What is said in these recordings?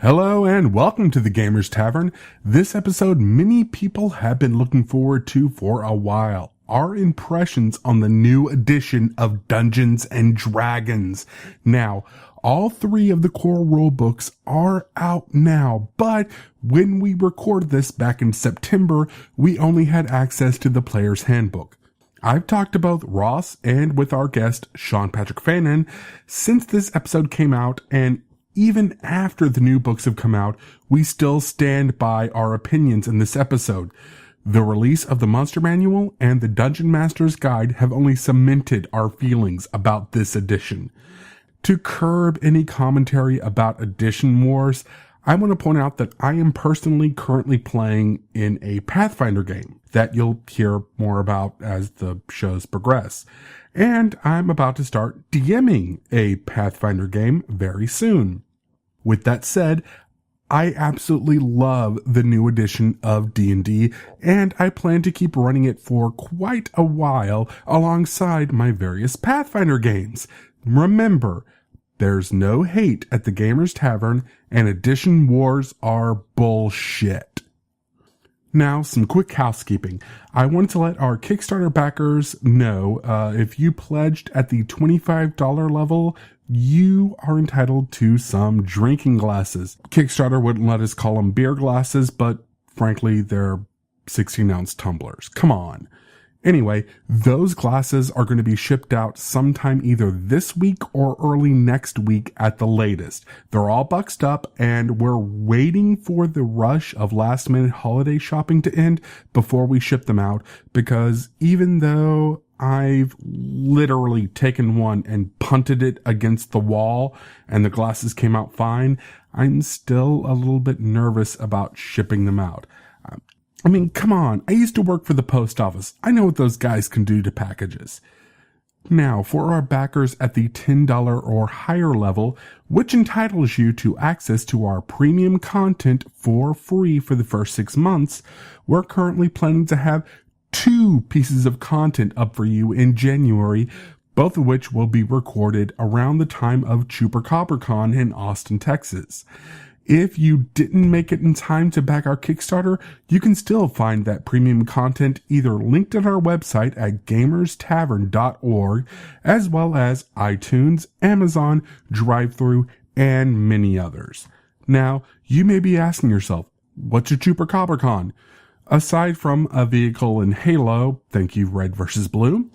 Hello and welcome to the Gamers Tavern. This episode many people have been looking forward to for a while. Our impressions on the new edition of Dungeons and Dragons. Now, all three of the core rulebooks are out now, but when we recorded this back in September, we only had access to the player's handbook. I've talked to both Ross and with our guest, Sean Patrick Fannon, since this episode came out, and even after the new books have come out, we still stand by our opinions in this episode. The release of the Monster Manual and the Dungeon Master's Guide have only cemented our feelings about this edition. To curb any commentary about edition wars, I want to point out that I am personally currently playing in a Pathfinder game that you'll hear more about as the shows progress. And I'm about to start DMing a Pathfinder game very soon. With that said, I absolutely love the new edition of D&D, and I plan to keep running it for quite a while alongside my various Pathfinder games. Remember, there's no hate at the Gamers Tavern, and edition wars are bullshit. Now, some quick housekeeping. I wanted to let our Kickstarter backers know, if you pledged at the $25 level, you are entitled to some drinking glasses. Kickstarter wouldn't let us call them beer glasses, but frankly, they're 16-ounce tumblers. Come on. Anyway, those glasses are going to be shipped out sometime either this week or early next week at the latest. They're all boxed up, and we're waiting for the rush of last-minute holiday shopping to end before we ship them out, because even though I've literally taken one and punted it against the wall and the glasses came out fine, I'm still a little bit nervous about shipping them out. I mean, come on, I used to work for the post office. I know what those guys can do to packages. Now, for our backers at the $10 or higher level, which entitles you to access to our premium content for free for the first 6 months, we're currently planning to have 2 pieces of content up for you in January, both of which will be recorded around the time of ChupacabreCon in Austin, Texas. If you didn't make it in time to back our Kickstarter, you can still find that premium content either linked at our website at gamerstavern.org, as well as iTunes, Amazon, DriveThru, and many others. Now, you may be asking yourself, what's a ChupacabreCon? Aside from a vehicle in Halo, thank you Red vs. Blue,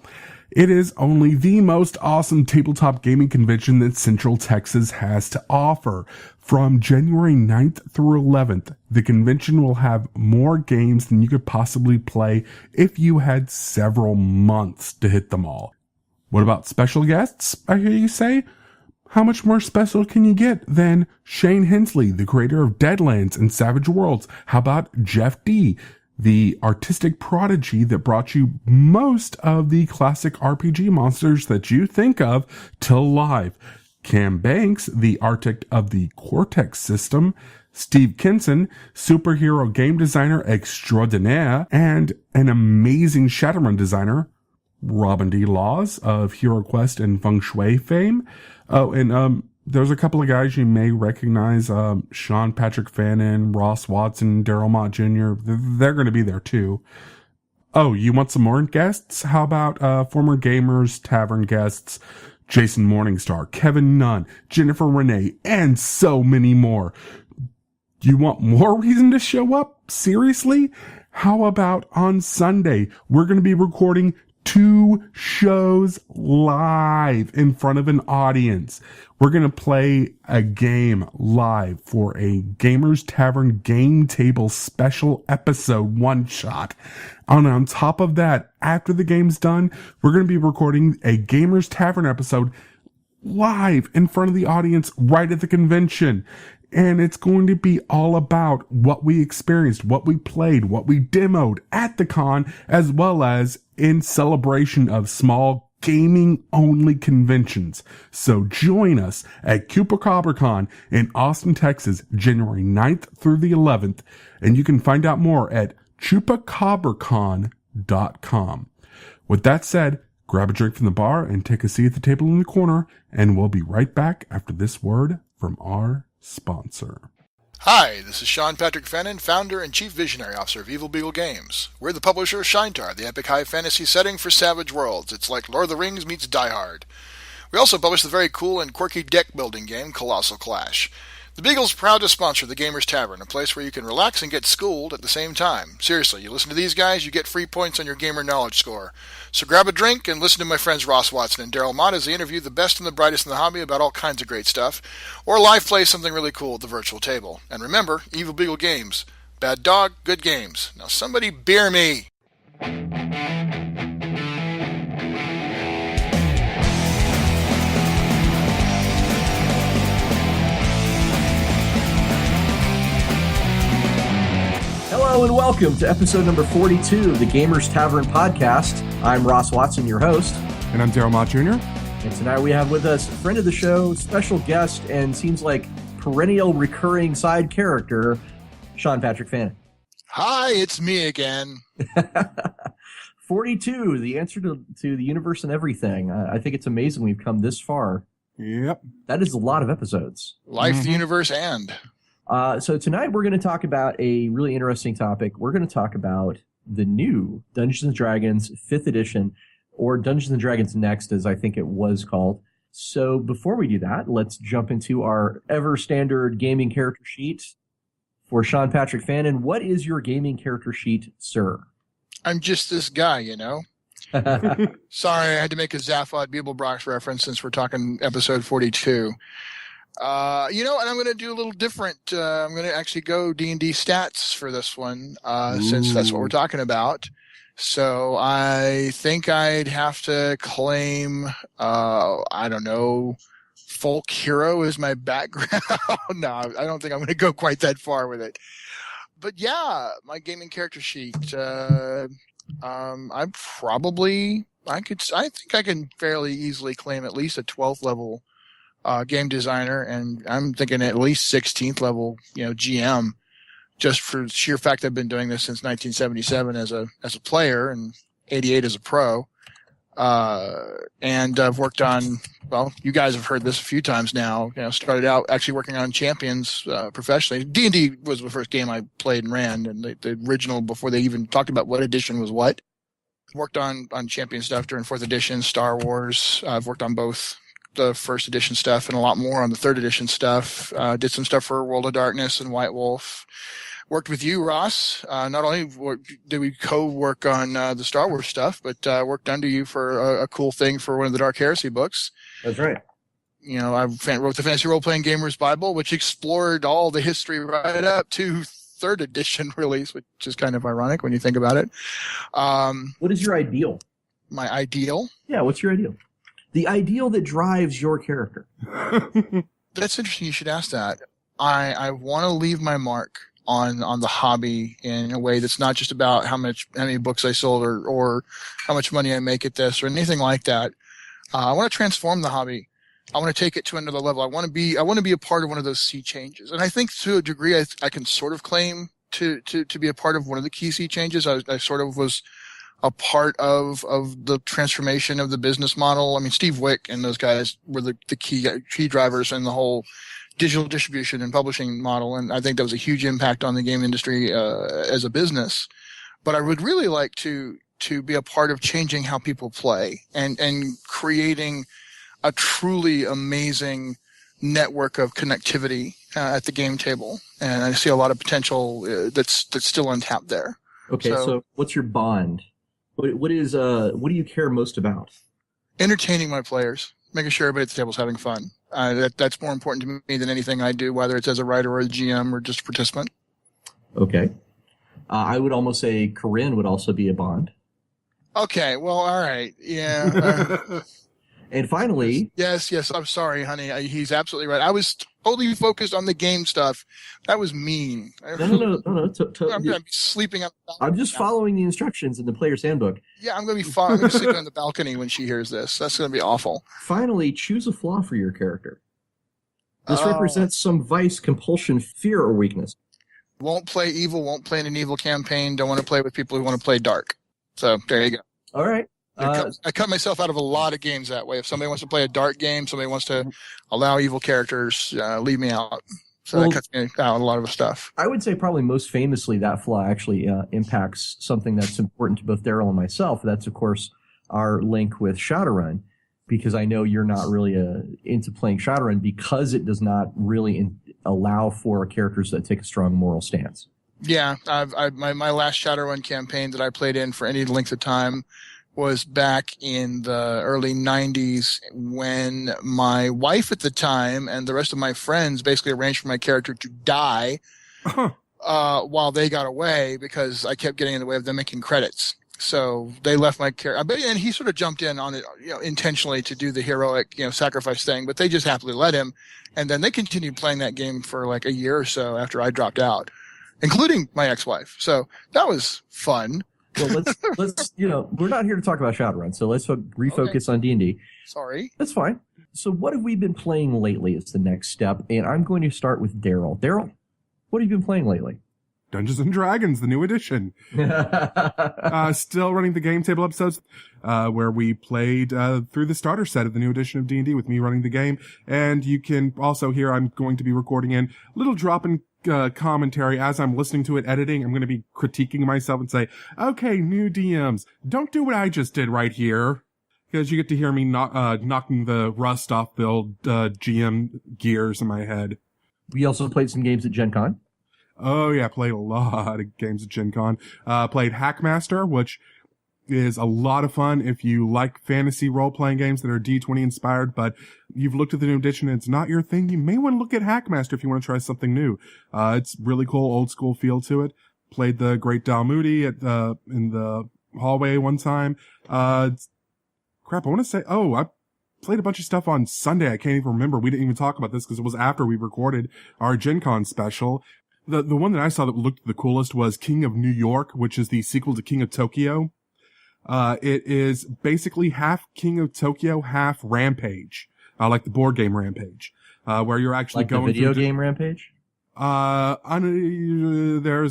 it is only the most awesome tabletop gaming convention that Central Texas has to offer. From January 9th through 11th, the convention will have more games than you could possibly play if you had several months to hit them all. What about special guests, I hear you say? How much more special can you get than Shane Hensley, the creator of Deadlands and Savage Worlds? How about Jeff D., the artistic prodigy that brought you most of the classic RPG monsters that you think of to life? Cam Banks, the architect of the Cortex system, Steve Kinson, superhero game designer extraordinaire, and an amazing Shadowrun designer, Robin D. Laws of HeroQuest and Feng Shui fame. Oh, and there's a couple of guys you may recognize, Sean Patrick Fannon, Ross Watson, Daryl Mott Jr. They're going to be there too. Oh, you want some more guests? How about former Gamers Tavern guests, Jason Morningstar, Kevin Nunn, Jennifer Renee, and so many more. You want more reason to show up? Seriously? How about on Sunday, we're going to be recording 2 shows live in front of an audience. We're going to play a game live for a Gamers Tavern Game Table special episode one-shot. And on top of that, after the game's done, we're going to be recording a Gamers Tavern episode live in front of the audience right at the convention. And it's going to be all about what we experienced, what we played, what we demoed at the con, as well as in celebration of small gaming-only conventions. So join us at ChupacabreCon in Austin, Texas, January 9th through the 11th. And you can find out more at ChupacabreCon.com. With that said, grab a drink from the bar and take a seat at the table in the corner, and we'll be right back after this word from our sponsor. Hi, this is Sean Patrick Fannon, founder and chief visionary officer of Evil Beagle Games. We're the publisher of Shinetar, the epic high fantasy setting for Savage Worlds. It's like Lord of the Rings meets Die Hard. We also publish the very cool and quirky deck building game Colossal Clash. The Beagle's proud to sponsor the Gamers Tavern, a place where you can relax and get schooled at the same time. Seriously, you listen to these guys, you get free points on your gamer knowledge score. So grab a drink and listen to my friends Ross Watson and Daryl Mott as they interview the best and the brightest in the hobby about all kinds of great stuff, or live play something really cool at the virtual table. And remember, Evil Beagle Games. Bad dog, good games. Now somebody beer me! Hello and welcome to episode number 42 of the Gamers Tavern podcast. I'm Ross Watson, your host. And I'm Daryl Mott Jr. And tonight we have with us a friend of the show, special guest, and seems like perennial recurring side character, Sean Patrick Fannon. Hi, it's me again. 42, the answer to the universe and everything. I think it's amazing we've come this far. Yep. That is a lot of episodes. Life, the universe, and... So tonight we're going to talk about a really interesting topic. We're going to talk about the new Dungeons & Dragons 5th edition, or Dungeons & Dragons Next, as I think it was called. So before we do that, let's jump into our ever-standard gaming character sheet for Sean Patrick Fannon. What is your gaming character sheet, sir? I'm just this guy, you know? Sorry, I had to make a Zaphod Beeblebrox reference since we're talking episode 42. And I'm going to do a little different. I'm going to actually go D&D stats for this one, since that's what we're talking about. So I think I'd have to claim, folk hero is my background. No, I don't think I'm going to go quite that far with it. But yeah, my gaming character sheet, I think I can fairly easily claim at least a 12th level game designer, and I'm thinking at least 16th level, GM, just for sheer fact I've been doing this since 1977 as a player and 88 as a pro. And I've worked on, you guys have heard this a few times now, started out actually working on Champions professionally. D&D was the first game I played and ran, and the original, before they even talked about what edition was what. Worked on Champion stuff during 4th edition, Star Wars. I've worked on both the 1st edition stuff and a lot more on the 3rd edition stuff. Did some stuff for World of Darkness and White Wolf. Worked with you, Ross. Not only did we co-work on the Star Wars stuff, but worked under you for a cool thing for one of the Dark Heresy books. That's right. I wrote the Fantasy Role-Playing Gamers Bible, which explored all the history right up to 3rd edition release, which is kind of ironic when you think about it. What is your ideal? My ideal? Yeah, what's your ideal? The ideal that drives your character. That's interesting. You should ask that. I want to leave my mark on the hobby in a way that's not just about how many books I sold or how much money I make at this or anything like that. I want to transform the hobby. I want to take it to another level. I want to be a part of one of those sea changes. And I think to a degree I can sort of claim to be a part of one of the key sea changes. I sort of was a part of the transformation of the business model. I mean, Steve Wick and those guys were the key drivers in the whole digital distribution and publishing model. And I think that was a huge impact on the game industry, as a business. But I would really like to be a part of changing how people play and creating a truly amazing network of connectivity at the game table. And I see a lot of potential that's still untapped there. Okay. So what's your bond? What do you care most about? Entertaining my players, making sure everybody at the table is having fun. That's more important to me than anything I do, whether it's as a writer or a GM or just a participant. Okay. I would almost say Corinne would also be a bond. Okay, well, all right. Yeah. And finally... Yes, I'm sorry, honey. He's absolutely right. I was totally focused on the game stuff. That was mean. No. I'm going to be sleeping on the balcony. I'm just following the instructions in the player's handbook. Yeah, I'm going to be sleeping on the balcony when she hears this. That's going to be awful. Finally, choose a flaw for your character. This represents some vice, compulsion, fear, or weakness. Won't play evil, won't play in an evil campaign, don't want to play with people who want to play dark. So, there you go. All right. I cut myself out of a lot of games that way. If somebody wants to play a dark game, somebody wants to allow evil characters, leave me out. So that cuts me out a lot of stuff. I would say probably most famously that flaw actually impacts something that's important to both Daryl and myself. That's, of course, our link with Shadowrun, because I know you're not really into playing Shadowrun because it does not really allow for characters that take a strong moral stance. Yeah, my last Shadowrun campaign that I played in for any length of time was back in the early 90s when my wife at the time and the rest of my friends basically arranged for my character to die while they got away because I kept getting in the way of them making credits. So they left my character, and he sort of jumped in on it, intentionally to do the heroic, sacrifice thing, but they just happily let him. And then they continued playing that game for like a year or so after I dropped out, including my ex-wife. So that was fun. Well, let's we're not here to talk about Shadowrun, so let's refocus on D&D. Sorry. That's fine. So what have we been playing lately is the next step, and I'm going to start with Daryl. Daryl, what have you been playing lately? Dungeons and Dragons, the new edition. Still running the game table episodes, where we played through the starter set of the new edition of D&D with me running the game. And you can also hear I'm going to be recording in little drop-in commentary as I'm listening to it, editing. I'm going to be critiquing myself and say, okay, new DMs, don't do what I just did right here. Because you get to hear me knocking the rust off the old GM gears in my head. We also played some games at Gen Con. Oh, yeah, played a lot of games at Gen Con. Played Hackmaster, which is a lot of fun if you like fantasy role-playing games that are D20 inspired, but you've looked at the new edition and it's not your thing. You may want to look at Hackmaster if you want to try something new. It's really cool, old-school feel to it. Played the Great Dalmoody in the hallway one time. I want to say, I played a bunch of stuff on Sunday. I can't even remember. We didn't even talk about this because it was after we recorded our Gen Con special. The one that I saw that looked the coolest was King of New York, which is the sequel to King of Tokyo. It is basically half King of Tokyo, half Rampage, like the board game Rampage, where you're actually like going the video game Rampage. There's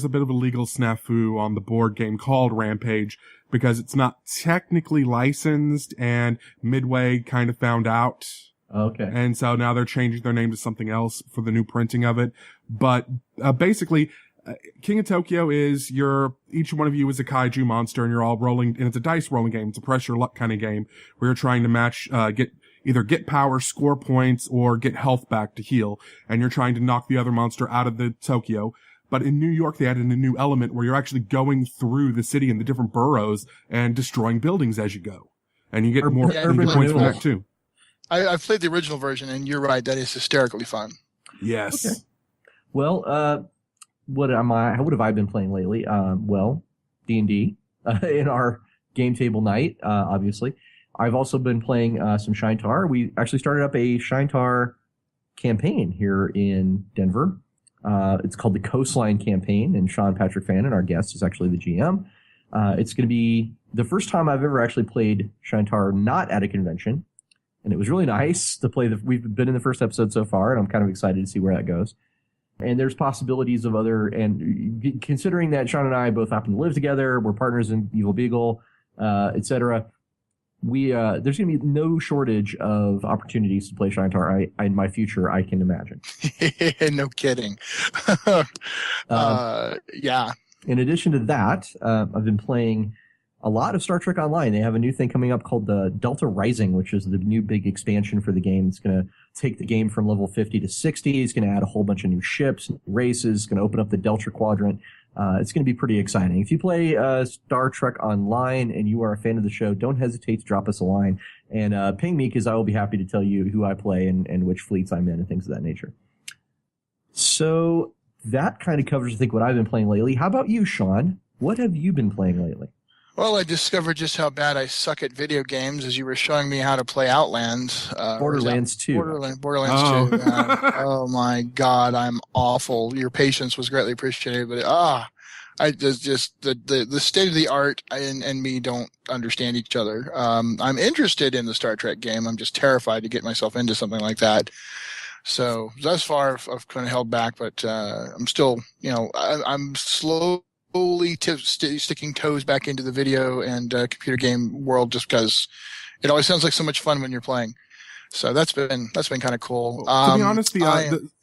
a bit of a legal snafu on the board game called Rampage because it's not technically licensed, and Midway kind of found out. Okay. And so now they're changing their name to something else for the new printing of it. But basically, King of Tokyo is each one of you is a kaiju monster, and you're all rolling, and it's a dice rolling game. It's a pressure luck kind of game where you're trying to match, get power, score points, or get health back to heal. And you're trying to knock the other monster out of the Tokyo. But in New York, they added a new element where you're actually going through the city and the different boroughs and destroying buildings as you go. And you get more points from that too. I've played the original version, and you're right, that is hysterically fun. Yes. Okay. Well, what have I been playing lately? D&D in our game table night, obviously. I've also been playing some Shinetar. We actually started up a Shinetar campaign here in Denver. It's called the Coastline Campaign, and Sean Patrick Fannon, our guest, is actually the GM. It's going to be the first time I've ever actually played Shinetar not at a convention. And it was really nice to play. We've been in the first episode so far, and I'm kind of excited to see where that goes. And there's possibilities of and considering that Sean and I both happen to live together, we're partners in Evil Beagle, etc. There's going to be no shortage of opportunities to play Shinetar in my future, I can imagine. No kidding. Yeah. In addition to that, I've been playing a lot of Star Trek Online. They have a new thing coming up called the Delta Rising, which is the new big expansion for the game. It's going to take the game from level 50 to 60. It's going to add a whole bunch of new ships, races. It's going to open up the Delta Quadrant. It's going to be pretty exciting. If you play Star Trek Online and you are a fan of the show, don't hesitate to drop us a line and ping me, because I will be happy to tell you who I play and which fleets I'm in and things of that nature. So that kind of covers, I think, what I've been playing lately. How about you, Sean? What have you been playing lately? Well, I discovered just how bad I suck at video games as you were showing me how to play Outlands. Borderlands 2. Borderlands 2. Oh my God, I'm awful. Your patience was greatly appreciated, but I just the state of the art and me don't understand each other. I'm interested in the Star Trek game. I'm just terrified to get myself into something like that. So thus far, I've kind of held back, but I'm still, I'm slowly sticking toes back into the video and computer game world, just because it always sounds like so much fun when you're playing. So that's been kind of cool. To be honest,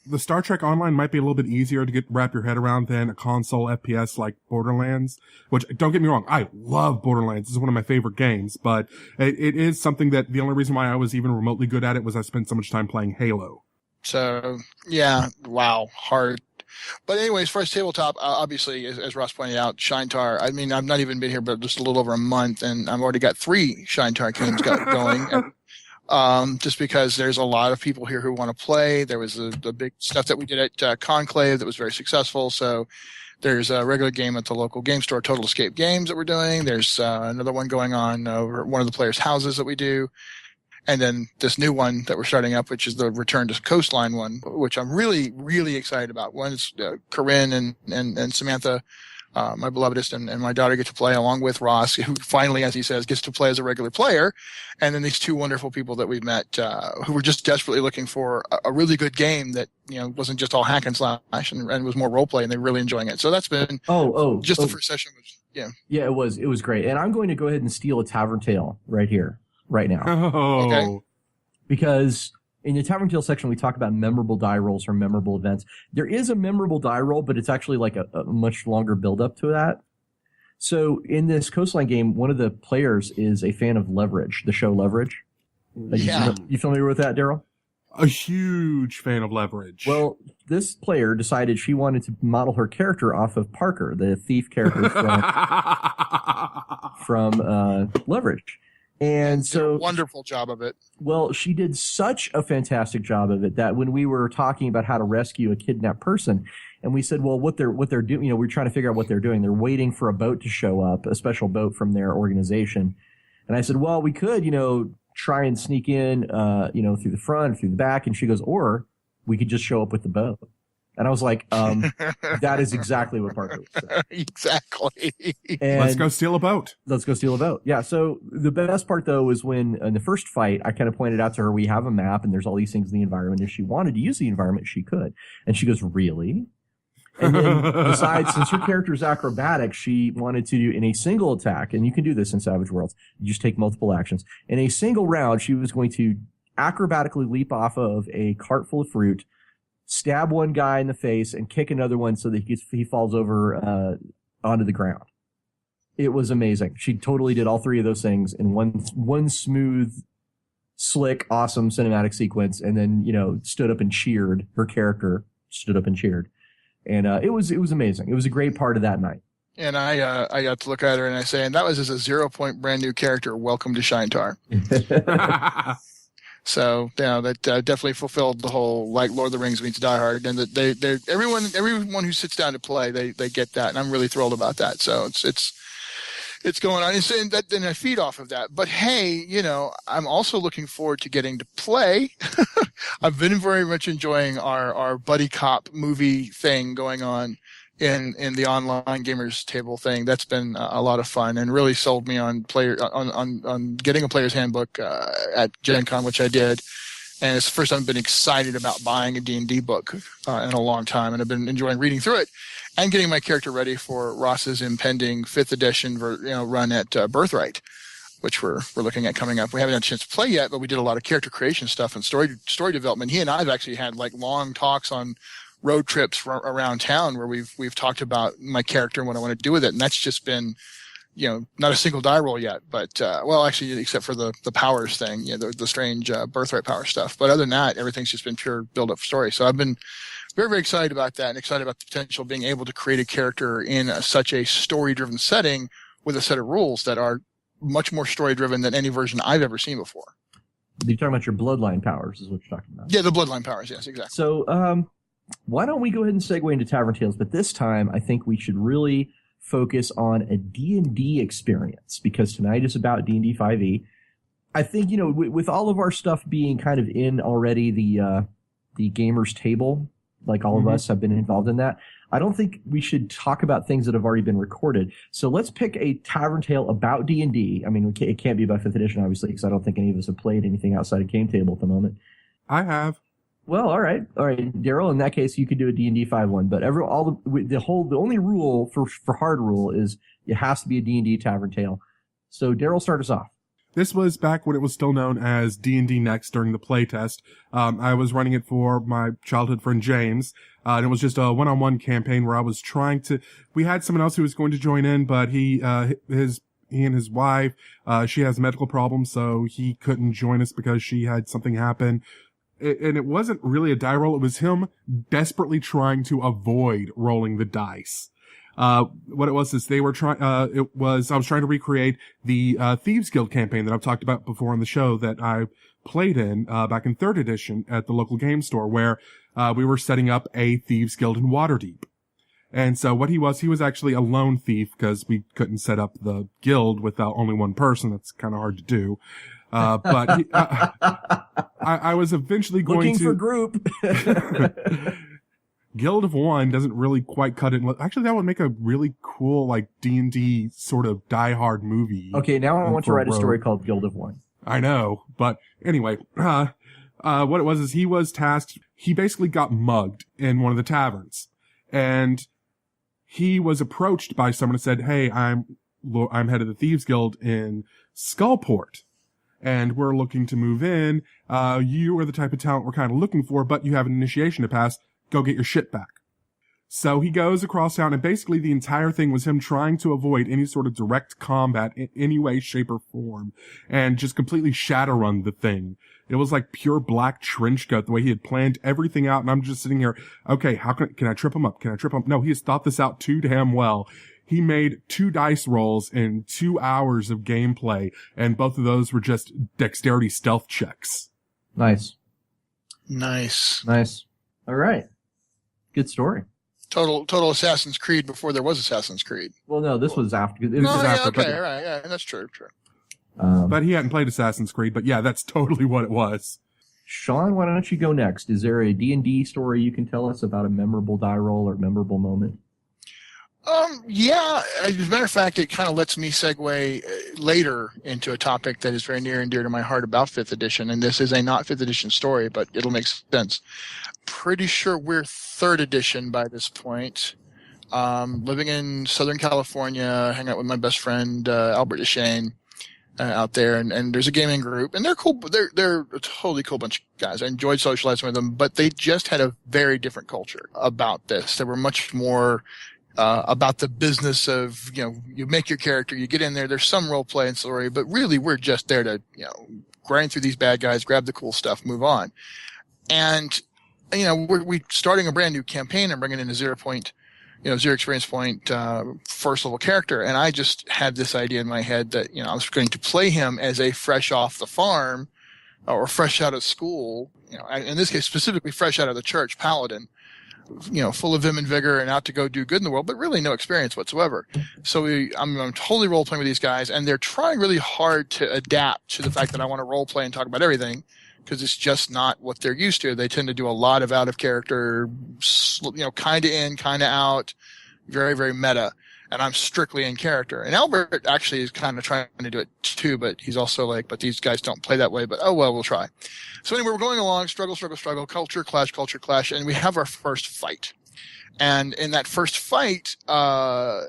the Star Trek Online might be a little bit easier to wrap your head around than a console FPS like Borderlands, which, don't get me wrong, I love Borderlands. It's one of my favorite games, but it is something that the only reason why I was even remotely good at it was I spent so much time playing Halo. So, yeah, wow, hard. But anyways, for us tabletop, obviously, as Ross pointed out, Shinetar, I mean, I've not even been here but just a little over a month, and I've already got 3 Shinetar games going. Just because there's a lot of people here who want to play. There was the big stuff that we did at Conclave that was very successful. So there's a regular game at the local game store, Total Escape Games, that we're doing. There's another one going on over one of the players' houses that we do. And then this new one that we're starting up, which is the Return to Coastline one, which I'm really, really excited about. One is Corinne and Samantha, my belovedest, and my daughter get to play along with Ross, who finally, as he says, gets to play as a regular player. And then these 2 wonderful people that we've met, who were just desperately looking for a really good game that, wasn't just all hack and slash and was more role play, and they're really enjoying it. So that's been the first session. Yeah, it was great. And I'm going to go ahead and steal a Tavern Tale right here, right now. Oh. Okay. Because in the Tavern Tale section, we talk about memorable die rolls or memorable events. There is a memorable die roll, but it's actually like a much longer build up to that. So in this Coastline game, one of the players is a fan of Leverage, the show Leverage. You familiar with that, Daryl? A huge fan of Leverage. Well, this player decided she wanted to model her character off of Parker, the thief character from Leverage. And so, did a wonderful job of it. Well, she did such a fantastic job of it that when we were talking about how to rescue a kidnapped person, and we said, well, what they're doing, we're trying to figure out what they're doing. They're waiting for a boat to show up, a special boat from their organization. And I said, well, we could, try and sneak in, through the front, through the back. And she goes, or we could just show up with the boat. And I was like, that is exactly what Parker said. Exactly. And let's go steal a boat. Let's go steal a boat. Yeah. So the best part, though, is when in the first fight, I kind of pointed out to her, we have a map and there's all these things in the environment. If she wanted to use the environment, she could. And she goes, really? And then besides, since her character is acrobatic, she wanted to do in a single attack, and you can do this in Savage Worlds, you just take multiple actions. In a single round, she was going to acrobatically leap off of a cart full of fruit, stab one guy in the face, and kick another one so that he falls over onto the ground. It was amazing. She totally did all 3 of those things in one smooth, slick, awesome cinematic sequence, and then stood up and cheered. Her character stood up and cheered, and it was amazing. It was a great part of that night. And I got to look at her and I say, and that was as a 0-point brand new character. Welcome to Shinetar. So, that definitely fulfilled the whole, like, Lord of the Rings meets Die Hard. And that everyone who sits down to play, they get that. And I'm really thrilled about that. So it's going on. And then I feed off of that. But hey, I'm also looking forward to getting to play. I've been very much enjoying our buddy cop movie thing going on in the online gamers table thing. That's been a lot of fun and really sold me on getting a player's handbook at Gen Con, which I did. And it's the first time I've been excited about buying a D&D book in a long time, and I've been enjoying reading through it and getting my character ready for Ross's impending 5th edition run at Birthright, which we're looking at coming up. We haven't had a chance to play yet, but we did a lot of character creation stuff and story development. He and I have actually had like long talks on road trips around town where we've talked about my character and what I want to do with it, and that's just been not a single die roll yet, but actually except for the powers thing, the strange Birthright power stuff. But other than that, everything's just been pure build up story. So I've been very, very excited about that and excited about the potential of being able to create a character in such a story driven setting with a set of rules that are much more story driven than any version I've ever seen before. You're talking about your bloodline powers is what you're talking about. Yeah, the bloodline powers. Yes, exactly. So why don't we go ahead and segue into Tavern Tales? But this time, I think we should really focus on a D&D experience, because tonight is about D&D 5e. I think, with all of our stuff being kind of in already the gamers table, like all of us have been involved in that, I don't think we should talk about things that have already been recorded. So let's pick a Tavern Tale about D&D. I mean, it can't be about 5th edition, obviously, because I don't think any of us have played anything outside of Game Table at the moment. I have. Well, all right, Daryl. In that case, you could do a D&D 5.1. But the only rule for hard rule is it has to be a D&D Tavern Tale. So Daryl, start us off. This was back when it was still known as D&D Next during the playtest. I was running it for my childhood friend James, and it was just a one-on-one campaign where I was we had someone else who was going to join in, but he and his wife, she has medical problems, so he couldn't join us because she had something happen. And it wasn't really a die roll. It was him desperately trying to avoid rolling the dice. What it was is I was trying to recreate the, Thieves Guild campaign that I've talked about before on the show that I played in, back in 3rd edition at the local game store where, we were setting up a Thieves Guild in Waterdeep. And so what he was actually a lone thief because we couldn't set up the guild without only one person. That's kind of hard to do. But I was eventually going Looking for group. Guild of One doesn't really quite cut it. Actually, that would make a really cool, like, D&D sort of die-hard movie. Okay, now I want to write a story called Guild of One. I know, but anyway, what it was is he was tasked, he basically got mugged in one of the taverns. And he was approached by someone and said, hey, I'm head of the Thieves Guild in Skullport, and we're looking to move in. You are the type of talent we're kind of looking for, but you have an initiation to pass. Go get your shit back. So he goes across town, and basically the entire thing was him trying to avoid any sort of direct combat in any way, shape, or form, and just completely shadowrun the thing. It was like pure black trench coat, the way he had planned everything out, and I'm just sitting here, okay, how can I trip him up? Can I trip him up? No, he has thought this out too damn well. He made 2 dice rolls in 2 hours of gameplay, and both of those were just dexterity stealth checks. Nice. All right. Good story. Total Assassin's Creed before there was Assassin's Creed. Well, no, this was after. Yeah, that's true. But he hadn't played Assassin's Creed, but yeah, that's totally what it was. Sean, why don't you go next? Is there a D&D story you can tell us about a memorable die roll or memorable moment? Yeah, as a matter of fact, it kind of lets me segue later into a topic that is very near and dear to my heart about 5th edition, and this is a not 5th edition story, but it'll make sense. Pretty sure we're 3rd edition by this point. Living in Southern California, hang out with my best friend, Albert Deshane, out there, and there's a gaming group, and they're cool. They're a totally cool bunch of guys. I enjoyed socializing with them, but they just had a very different culture about this. They were much more about the business of, you make your character, you get in there, there's some role play and story, but really we're just there to, grind through these bad guys, grab the cool stuff, move on. And, we're starting a brand new campaign and bringing in a 0 experience point, first level character. And I just had this idea in my head that, I was going to play him as a fresh off the farm or fresh out of school, in this case, specifically fresh out of the church paladin, full of vim and vigor and out to go do good in the world, but really no experience whatsoever. So I'm totally role playing with these guys, and they're trying really hard to adapt to the fact that I want to role play and talk about everything, because it's just not what they're used to. They tend to do a lot of out of character, kind of in, kind of out, very, very meta. And I'm strictly in character. And Albert actually is kind of trying to do it too, but he's also like, but these guys don't play that way, but oh well, we'll try. So anyway, we're going along, struggle, culture clash, and we have our first fight. And in that first fight, I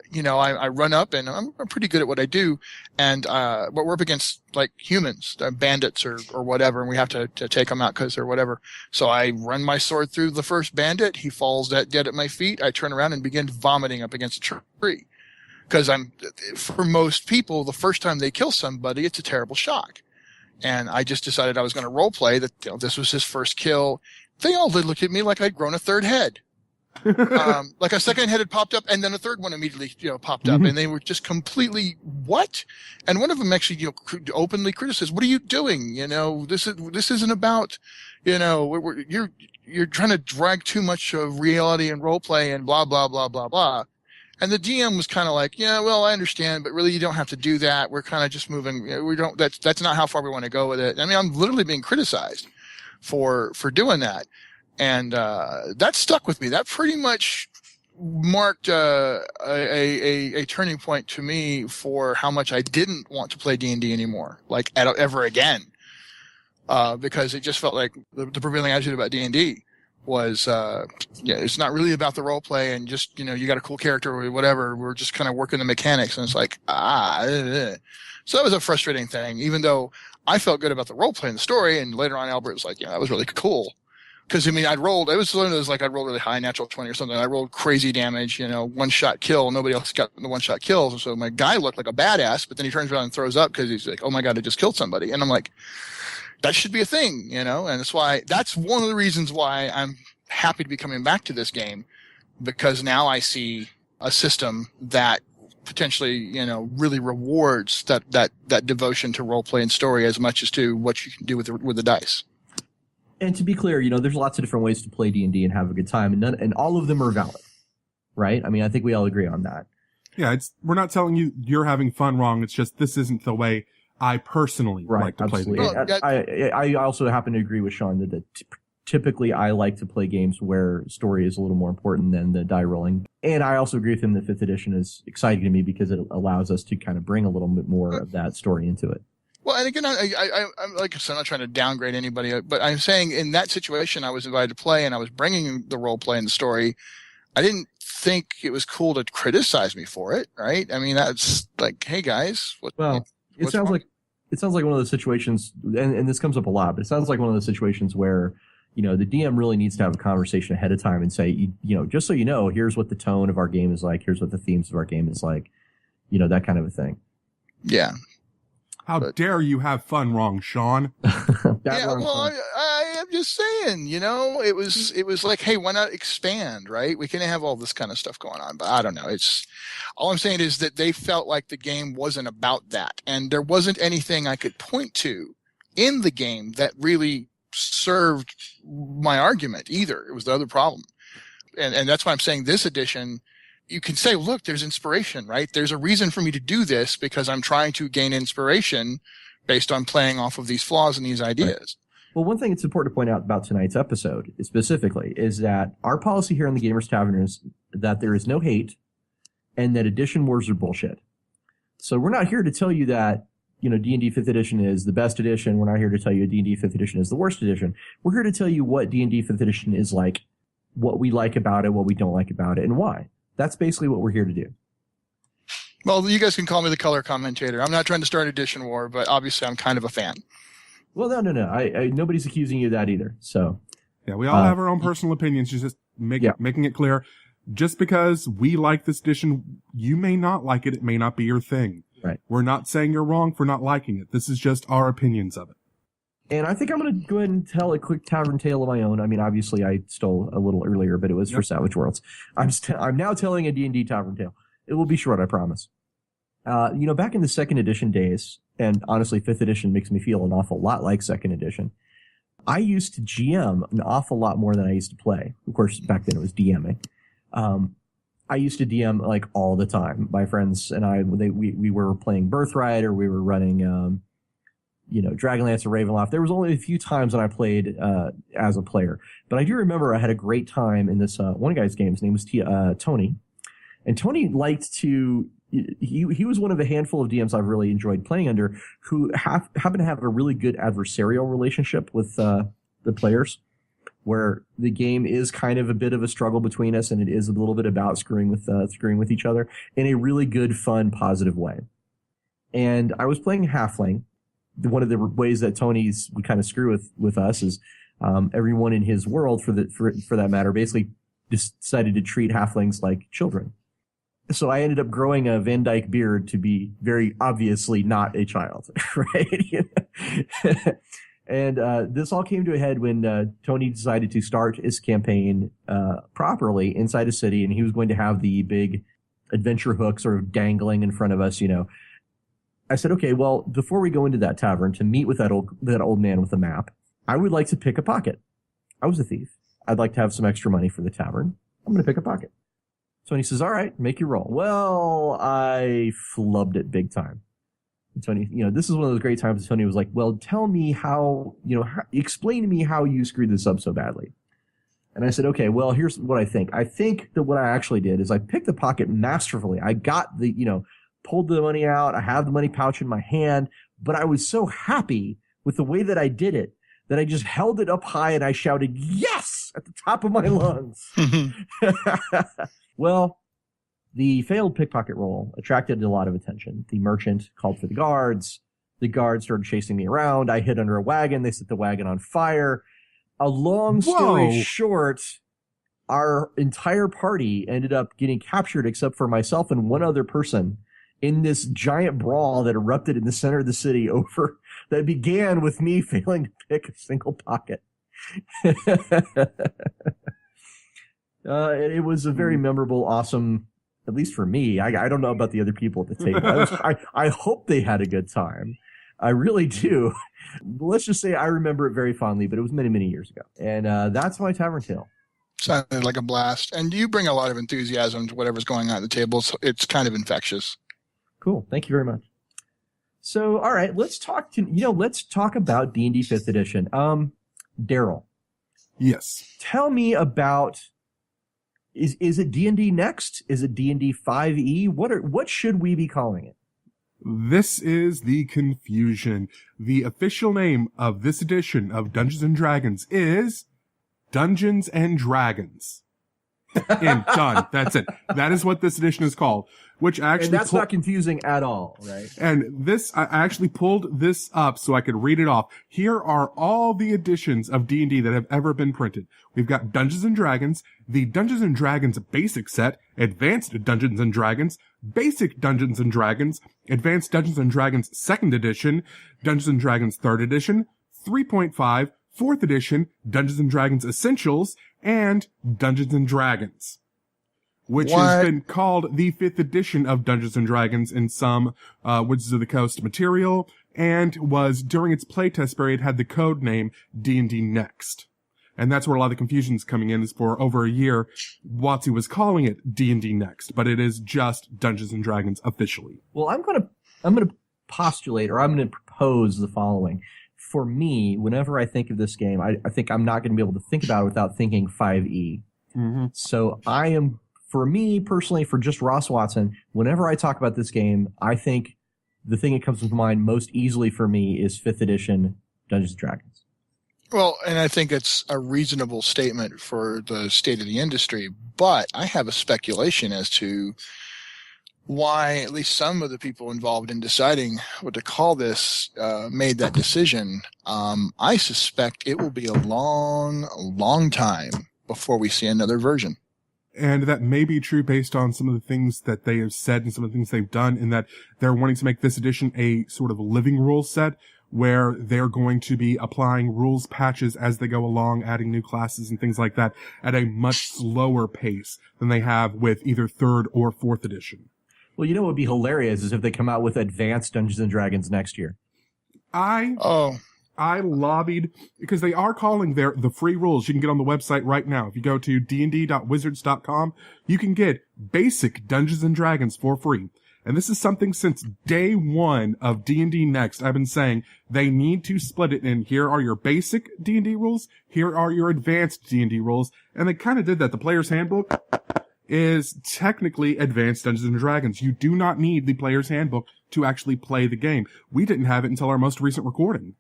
run up, and I'm pretty good at what I do. And, but we're up against like humans, bandits or whatever, and we have to take them out because they're whatever. So I run my sword through the first bandit. He falls dead at my feet. I turn around and begin vomiting up against a tree. Because for most people, the first time they kill somebody, it's a terrible shock. And I just decided I was going to role play that, this was his first kill. They all did look at me like I'd grown a third head. Like a second head had popped up, and then a third one immediately, popped up, and they were just completely, what? And one of them actually, openly criticized, what are you doing? This isn't about, you're trying to drag too much of reality and role play and blah, blah, blah, blah, blah. And the DM was kind of like, yeah, well, I understand, but really you don't have to do that. We're kind of just moving. That's not how far we want to go with it. I mean, I'm literally being criticized for doing that. And, that stuck with me. That pretty much marked, a turning point to me for how much I didn't want to play D&D anymore, like ever again. Because it just felt like the prevailing attitude about D&D was, it's not really about the role play and just, you got a cool character or whatever. We're just kind of working the mechanics, and it's like, So that was a frustrating thing, even though I felt good about the role play and the story. And later on, Albert was like, that was really cool. Because, it was one of those, I'd roll really high, natural 20 or something. I rolled crazy damage, one shot kill. Nobody else got the one shot kills. And so my guy looked like a badass, but then he turns around and throws up because he's like, oh my God, I just killed somebody. And I'm like, that should be a thing, and that's one of the reasons why I'm happy to be coming back to this game, because now I see a system that potentially, really rewards that devotion to role play and story as much as to what you can do with the dice. And to be clear, there's lots of different ways to play D&D and have a good time, and all of them are valid, right? I mean, I think we all agree on that. Yeah, we're not telling you you're having fun wrong. It's just this isn't the way I personally like to play the game. I also happen to agree with Sean that typically I like to play games where story is a little more important than the die rolling. And I also agree with him that 5th edition is exciting to me because it allows us to kind of bring a little bit more of that story into it. Well, and again, I'm like I said, I'm not trying to downgrade anybody, but I'm saying in that situation, I was invited to play and I was bringing the role play and the story. I didn't think it was cool to criticize me for it, right? I mean, that's like, hey guys, it sounds like one of those situations, and this comes up a lot, but it sounds like one of those situations where, the DM really needs to have a conversation ahead of time and say, just so you know, here's what the tone of our game is like, here's what the themes of our game is like, that kind of a thing. Yeah. How dare you have fun wrong, Sean? I'm just saying, it was like, hey, why not expand, right? We can have all this kind of stuff going on, but I don't know. All I'm saying is that they felt like the game wasn't about that. And there wasn't anything I could point to in the game that really served my argument either. It was the other problem. And that's why I'm saying this edition, you can say, look, there's inspiration, right? There's a reason for me to do this because I'm trying to gain inspiration based on playing off of these flaws and these ideas. Right. Well, one thing it's important to point out about tonight's episode specifically is that our policy here in the Gamers Tavern is that there is no hate and that edition wars are bullshit. So we're not here to tell you that, D&D 5th edition is the best edition. We're not here to tell you D&D 5th edition is the worst edition. We're here to tell you what D&D 5th edition is like, what we like about it, what we don't like about it, and why. That's basically what we're here to do. Well, you guys can call me the color commentator. I'm not trying to start edition war, but obviously I'm kind of a fan. Well, no. I nobody's accusing you of that either. So, yeah, we all have our own personal opinions. Just making it clear. Just because we like this edition, you may not like it. It may not be your thing. Right. We're not saying you're wrong for not liking it. This is just our opinions of it. And I think I'm going to go ahead and tell a quick tavern tale of my own. I mean, obviously I stole a little earlier, but it was for Savage Worlds. I'm now telling a D&D tavern tale. It will be short, I promise. Back in the 2nd edition days, and honestly 5th edition makes me feel an awful lot like 2nd edition, I used to GM an awful lot more than I used to play. Of course, back then it was DMing. I used to DM like all the time. My friends and I, we were playing Birthright, or we were running, Dragonlance or Ravenloft. There was only a few times when I played as a player, but I do remember I had a great time in this one guy's game. His name was Tony, and Tony liked to. He was one of a handful of DMs I've really enjoyed playing under, who happen to have a really good adversarial relationship with the players, where the game is kind of a bit of a struggle between us, and it is a little bit about screwing with each other in a really good, fun, positive way. And I was playing Halfling. One of the ways that Tony's would kind of screw with us is everyone in his world, for that matter, basically decided to treat halflings like children. So I ended up growing a Van Dyke beard to be very obviously not a child, right? And this all came to a head when Tony decided to start his campaign properly inside a city, and he was going to have the big adventure hook sort of dangling in front of us, I said, okay, well, before we go into that tavern to meet with that old man with a map, I would like to pick a pocket. I was a thief. I'd like to have some extra money for the tavern. I'm going to pick a pocket. Tony says, all right, make your roll. Well, I flubbed it big time. And Tony, this is one of those great times Tony was like, well, tell me how, explain to me how you screwed this up so badly. And I said, okay, well, here's what I think. I think that what I actually did is I picked the pocket masterfully. I got pulled the money out. I have the money pouch in my hand, but I was so happy with the way that I did it that I just held it up high and I shouted, yes! at the top of my lungs. Well, the failed pickpocket roll attracted a lot of attention. The merchant called for the guards. The guards started chasing me around. I hid under a wagon. They set the wagon on fire. A long story short, our entire party ended up getting captured except for myself and one other person in this giant brawl that erupted in the center of the city that began with me failing to pick a single pocket. It was a very memorable, awesome, at least for me. I don't know about the other people at the table. I hope they had a good time. I really do. Let's just say I remember it very fondly, but it was many, many years ago. And that's my Tavern Tale. Sounded like a blast. And you bring a lot of enthusiasm to whatever's going on at the table. So it's kind of infectious. Cool. Thank you very much. So, all right, let's talk about D&D 5th edition. Daryl. Yes. Tell me about, is it D&D Next? Is it D&D 5e? What should we be calling it? This is the confusion. The official name of this edition of Dungeons and Dragons is Dungeons and Dragons. Done. That's it. That is what this edition is called. Which actually, and that's not confusing at all, right? And this, I actually pulled this up so I could read it off. Here are all the editions of D&D that have ever been printed. We've got Dungeons and Dragons, the Dungeons and Dragons Basic Set, Advanced Dungeons and Dragons, Basic Dungeons and Dragons, Advanced Dungeons and Dragons 2nd Edition, Dungeons and Dragons 3rd Edition, 3.5, 4th Edition, Dungeons and Dragons Essentials, and Dungeons and Dragons, which has been called the 5th edition of Dungeons and Dragons in some Wizards of the Coast material, and was, during its playtest period, had the code name D&D Next. And that's where a lot of the confusion's coming in, is for over a year, WotC was calling it D&D Next, but it is just Dungeons and Dragons officially. Well, I'm gonna postulate, or I'm gonna propose the following. For me, whenever I think of this game, I think I'm not going to be able to think about it without thinking 5e. Mm-hmm. So for me personally, for just Ross Watson, whenever I talk about this game, I think the thing that comes to mind most easily for me is 5th edition Dungeons & Dragons. Well, and I think it's a reasonable statement for the state of the industry, but I have a speculation as to why at least some of the people involved in deciding what to call this made that decision. I suspect it will be a long, long time before we see another version. And that may be true based on some of the things that they have said and some of the things they've done, in that they're wanting to make this edition a sort of living rule set where they're going to be applying rules patches as they go along, adding new classes and things like that at a much slower pace than they have with either 3rd or 4th edition. Well, you know what would be hilarious is if they come out with Advanced Dungeons and Dragons next year. I lobbied, because they are calling the free rules you can get on the website right now. If you go to dnd.wizards.com, you can get basic Dungeons and Dragons for free. And this is something since day one of D&D Next I've been saying they need to split it in. Here are your basic D&D rules. Here are your advanced D&D rules. And they kind of did that. The player's handbook is technically Advanced Dungeons and Dragons. You do not need the player's handbook to actually play the game. We didn't have it until our most recent recording.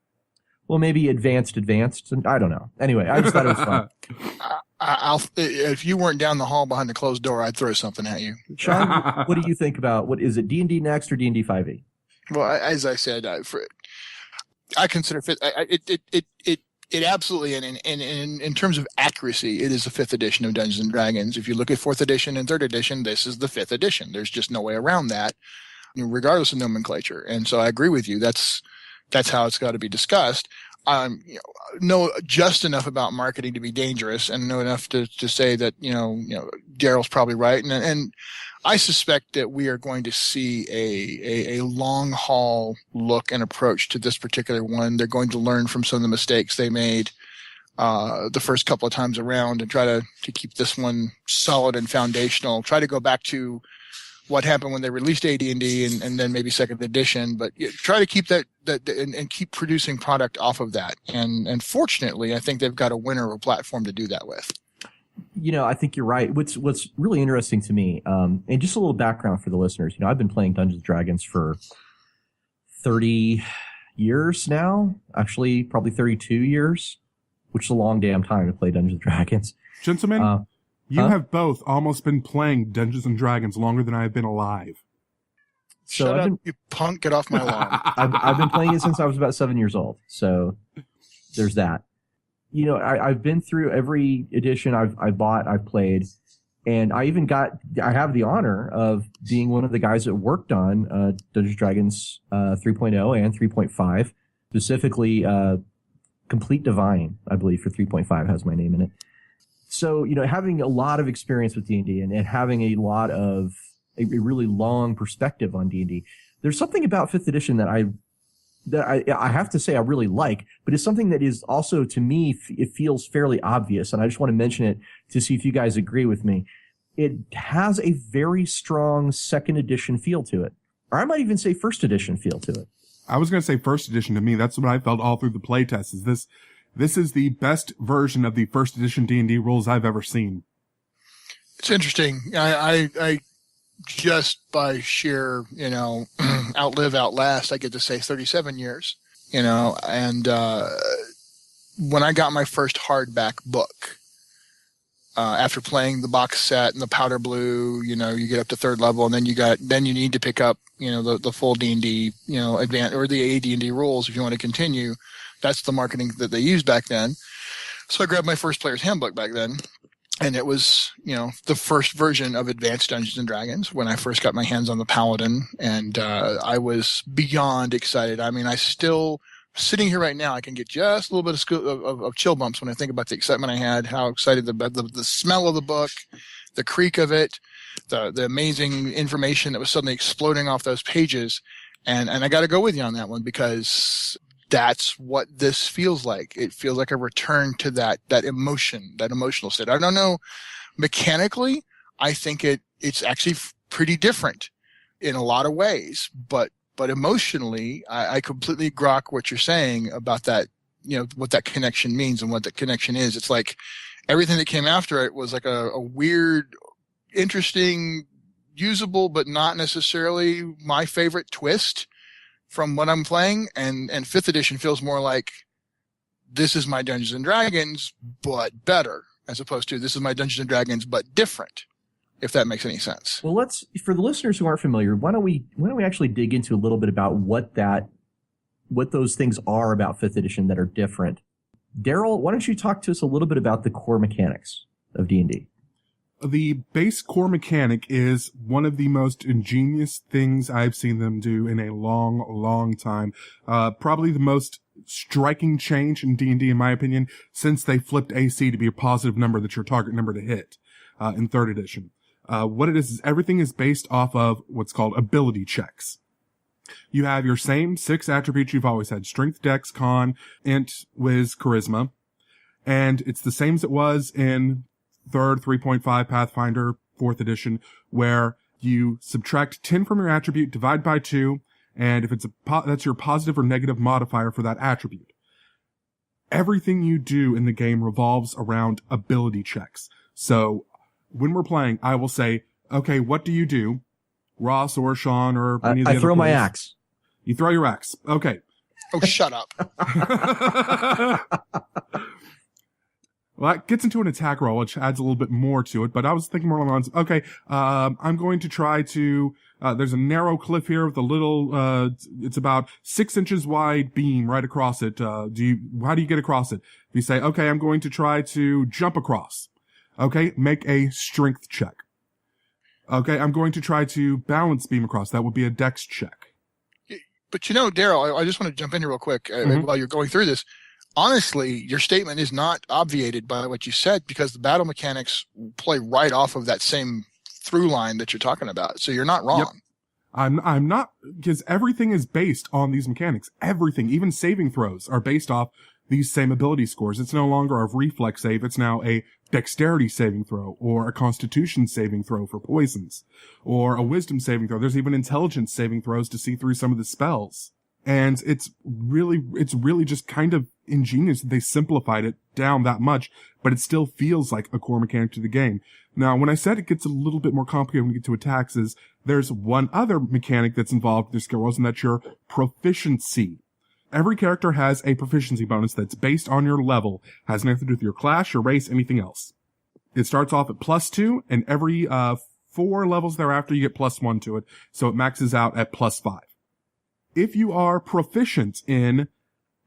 Well, maybe advanced. I don't know. Anyway, I just thought it was fun. If you weren't down the hall behind the closed door, I'd throw something at you. Sean, what do you think about, what is it, D&D Next or D&D 5e? Well, as I said, I consider it absolutely, and in terms of accuracy, it is the 5th edition of Dungeons and Dragons. If you look at 4th edition and 3rd edition, this is the 5th edition. There's just no way around that, regardless of nomenclature. And so I agree with you. That's how it's got to be discussed. Know just enough about marketing to be dangerous, and know enough to say that Daryl's probably right, and I suspect that we are going to see a long haul look and approach to this particular one. They're going to learn from some of the mistakes they made the first couple of times around, and try to keep this one solid and foundational. Try to go back to what happened when they released AD&D and then maybe 2nd edition, but try to keep that and keep producing product off of that. And fortunately, I think they've got a winner of a platform to do that with. I think you're right. What's really interesting to me, and just a little background for the listeners, I've been playing Dungeons & Dragons for 30 years now, actually probably 32 years. which is a long damn time to play Dungeons & Dragons. Gentlemen, you have both almost been playing Dungeons & Dragons longer than I have been alive. So Shut up, you punk. Get off my lawn. I've been playing it since I was about 7 years old. So there's that. You know, I've been through every edition I've bought, I've played. And I have the honor of being one of the guys that worked on Dungeons & Dragons 3.0 and 3.5, specifically Complete Divine, I believe, for 3.5 has my name in it. So, you know, having a lot of experience with D&D and having a lot of a really long perspective on D&D, there's something about 5th edition that I have to say I really like, but it's something that is also, to me, it feels fairly obvious, and I just want to mention it to see if you guys agree with me. It has a very strong 2nd edition feel to it, or I might even say 1st edition feel to it. I was going to say 1st edition to me. That's what I felt all through the playtest. This is the best version of the 1st edition D&D rules I've ever seen. It's interesting. I just by sheer, outlive, outlast, I get to say 37 years, and when I got my first hardback book, after playing the box set and the powder blue, you get up to 3rd level, and then you need to pick up, the full D&D, advanced or the AD&D rules if you want to continue. That's the marketing that they used back then. So I grabbed my first player's handbook back then. And it was, the first version of Advanced Dungeons & Dragons when I first got my hands on the Paladin. And I was beyond excited. I mean, I still, sitting here right now, I can get just a little bit of chill bumps when I think about the excitement I had, how excited the smell of the book, the creak of it, the amazing information that was suddenly exploding off those pages. And I got to go with you on that one because that's what this feels like. It feels like a return to that emotion, that emotional state. I don't know. Mechanically, I think it's actually pretty different in a lot of ways, but emotionally, I completely grok what you're saying about that, what that connection means and what that connection is. It's like everything that came after it was like a weird, interesting, usable, but not necessarily my favorite twist from what I'm playing, and 5th edition feels more like this is my Dungeons and Dragons, but better, as opposed to this is my Dungeons and Dragons, but different, if that makes any sense. Well, for the listeners who aren't familiar, why don't we actually dig into a little bit about what those things are about 5th edition that are different. Daryl, why don't you talk to us a little bit about the core mechanics of D&D? The base core mechanic is one of the most ingenious things I've seen them do in a long, long time. Probably the most striking change in D&D, in my opinion, since they flipped AC to be a positive number that's your target number to hit in 3rd edition. What it is everything is based off of what's called ability checks. You have your same 6 attributes you've always had: strength, dex, con, int, whiz, charisma. And it's the same as it was in 3rd, 3.5 Pathfinder, 4th edition, where you subtract 10 from your attribute, divide by 2, and if it's that's your positive or negative modifier for that attribute. Everything you do in the game revolves around ability checks. So when we're playing, I will say, okay, what do you do? Ross or Sean or any of the I other throw my players? axe. You throw your axe. Okay. Oh, shut up. Well, that gets into an attack roll, which adds a little bit more to it, but I was thinking more along the lines of, okay, I'm going to try to, there's a narrow cliff here with a little, it's about 6 inches wide beam right across it. How do you get across it? You say, okay, I'm going to try to jump across. Okay, make a strength check. Okay, I'm going to try to balance beam across. That would be a dex check. But Daryl, I just want to jump in here real quick while you're going through this. Honestly, your statement is not obviated by what you said because the battle mechanics play right off of that same through line that you're talking about. So you're not wrong. Yep. I'm not, because everything is based on these mechanics. Everything, even saving throws, are based off these same ability scores. It's no longer a reflex save. It's now a dexterity saving throw or a constitution saving throw for poisons or a wisdom saving throw. There's even intelligence saving throws to see through some of the spells. And it's really just kind of ingenious that they simplified it down that much, but it still feels like a core mechanic to the game. Now, when I said it gets a little bit more complicated when we get to attacks, there's one other mechanic that's involved with your skill rolls, and that's your proficiency. Every character has a proficiency bonus that's based on your level, has nothing to do with your class, your race, anything else. It starts off at +2, and every 4 levels thereafter you get +1 to it, so it maxes out at +5. If you are proficient in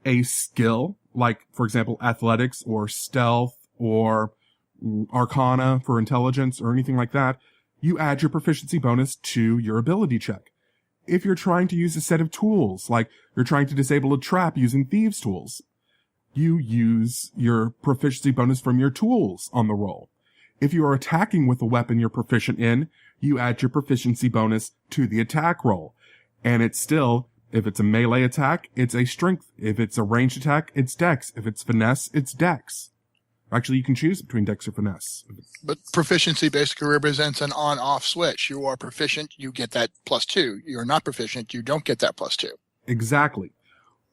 a skill, like, for example, athletics or stealth or arcana for intelligence or anything like that, you add your proficiency bonus to your ability check. If you're trying to use a set of tools, like you're trying to disable a trap using thieves' tools, you use your proficiency bonus from your tools on the roll. If you are attacking with a weapon you're proficient in, you add your proficiency bonus to the attack roll. And it's still, if it's a melee attack, it's a strength. If it's a ranged attack, it's dex. If it's finesse, it's dex. Actually, you can choose between dex or finesse. But proficiency basically represents an on-off switch. You are proficient, you get that +2. You're not proficient, you don't get that +2. Exactly.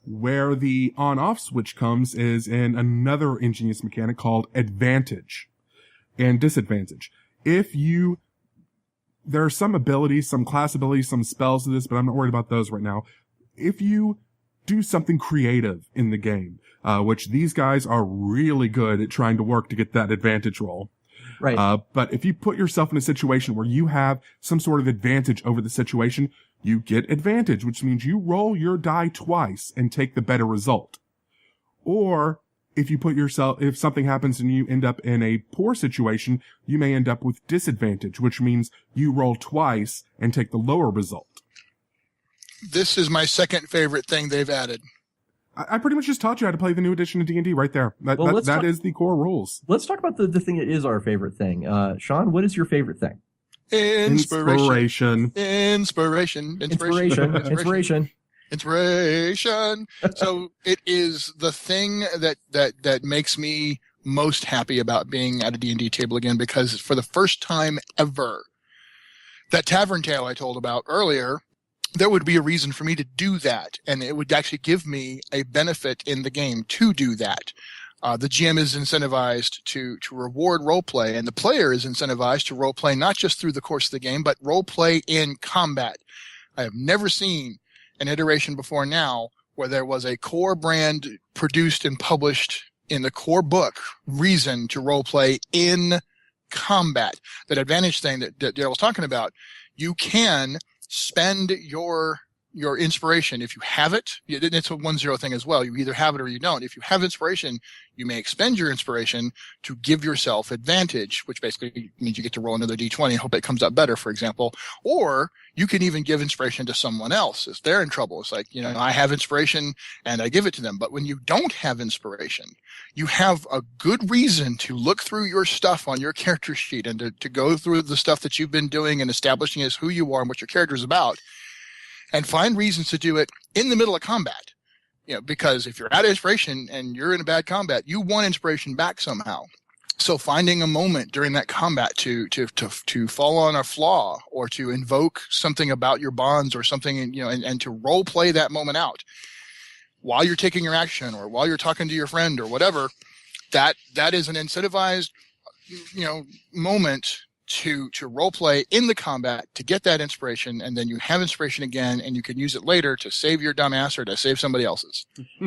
Where the on-off switch comes is in another ingenious mechanic called advantage and disadvantage. There are some abilities, some class abilities, some spells to this, but I'm not worried about those right now. If you do something creative in the game, which these guys are really good at trying to work to get that advantage roll. Right. But if you put yourself in a situation where you have some sort of advantage over the situation, you get advantage, which means you roll your die twice and take the better result. Or if something happens and you end up in a poor situation, you may end up with disadvantage, which means you roll twice and take the lower result. This is my second favorite thing they've added. I pretty much just taught you how to play the new edition of D&D right there. That is the core rules. Let's talk about the thing that is our favorite thing. Sean, what is your favorite thing? Inspiration. So it is the thing that makes me most happy about being at a D&D table again, because for the first time ever, that tavern tale I told about earlier, there would be a reason for me to do that, and it would actually give me a benefit in the game to do that. The GM is incentivized to reward roleplay, and the player is incentivized to roleplay not just through the course of the game, but roleplay in combat. I have never seen an iteration before now where there was a core brand produced and published in the core book reason to roleplay in combat. That advantage thing that Daryl was talking about, you can spend your inspiration. If you have it, it's a 1-0 thing as well. You either have it or you don't. If you have inspiration, you may expend your inspiration to give yourself advantage, which basically means you get to roll another d20 and hope it comes up better, for example. Or you can even give inspiration to someone else if they're in trouble. It's like, I have inspiration and I give it to them. But when you don't have inspiration, you have a good reason to look through your stuff on your character sheet and to go through the stuff that you've been doing and establishing as who you are and what your character is about, and find reasons to do it in the middle of combat. Because if you're out of inspiration and you're in a bad combat, you want inspiration back somehow. So finding a moment during that combat to fall on a flaw or to invoke something about your bonds or something, and to role play that moment out while you're taking your action or while you're talking to your friend or whatever, that is an incentivized, moment to role play in the combat to get that inspiration, and then you have inspiration again and you can use it later to save your dumbass or to save somebody else's.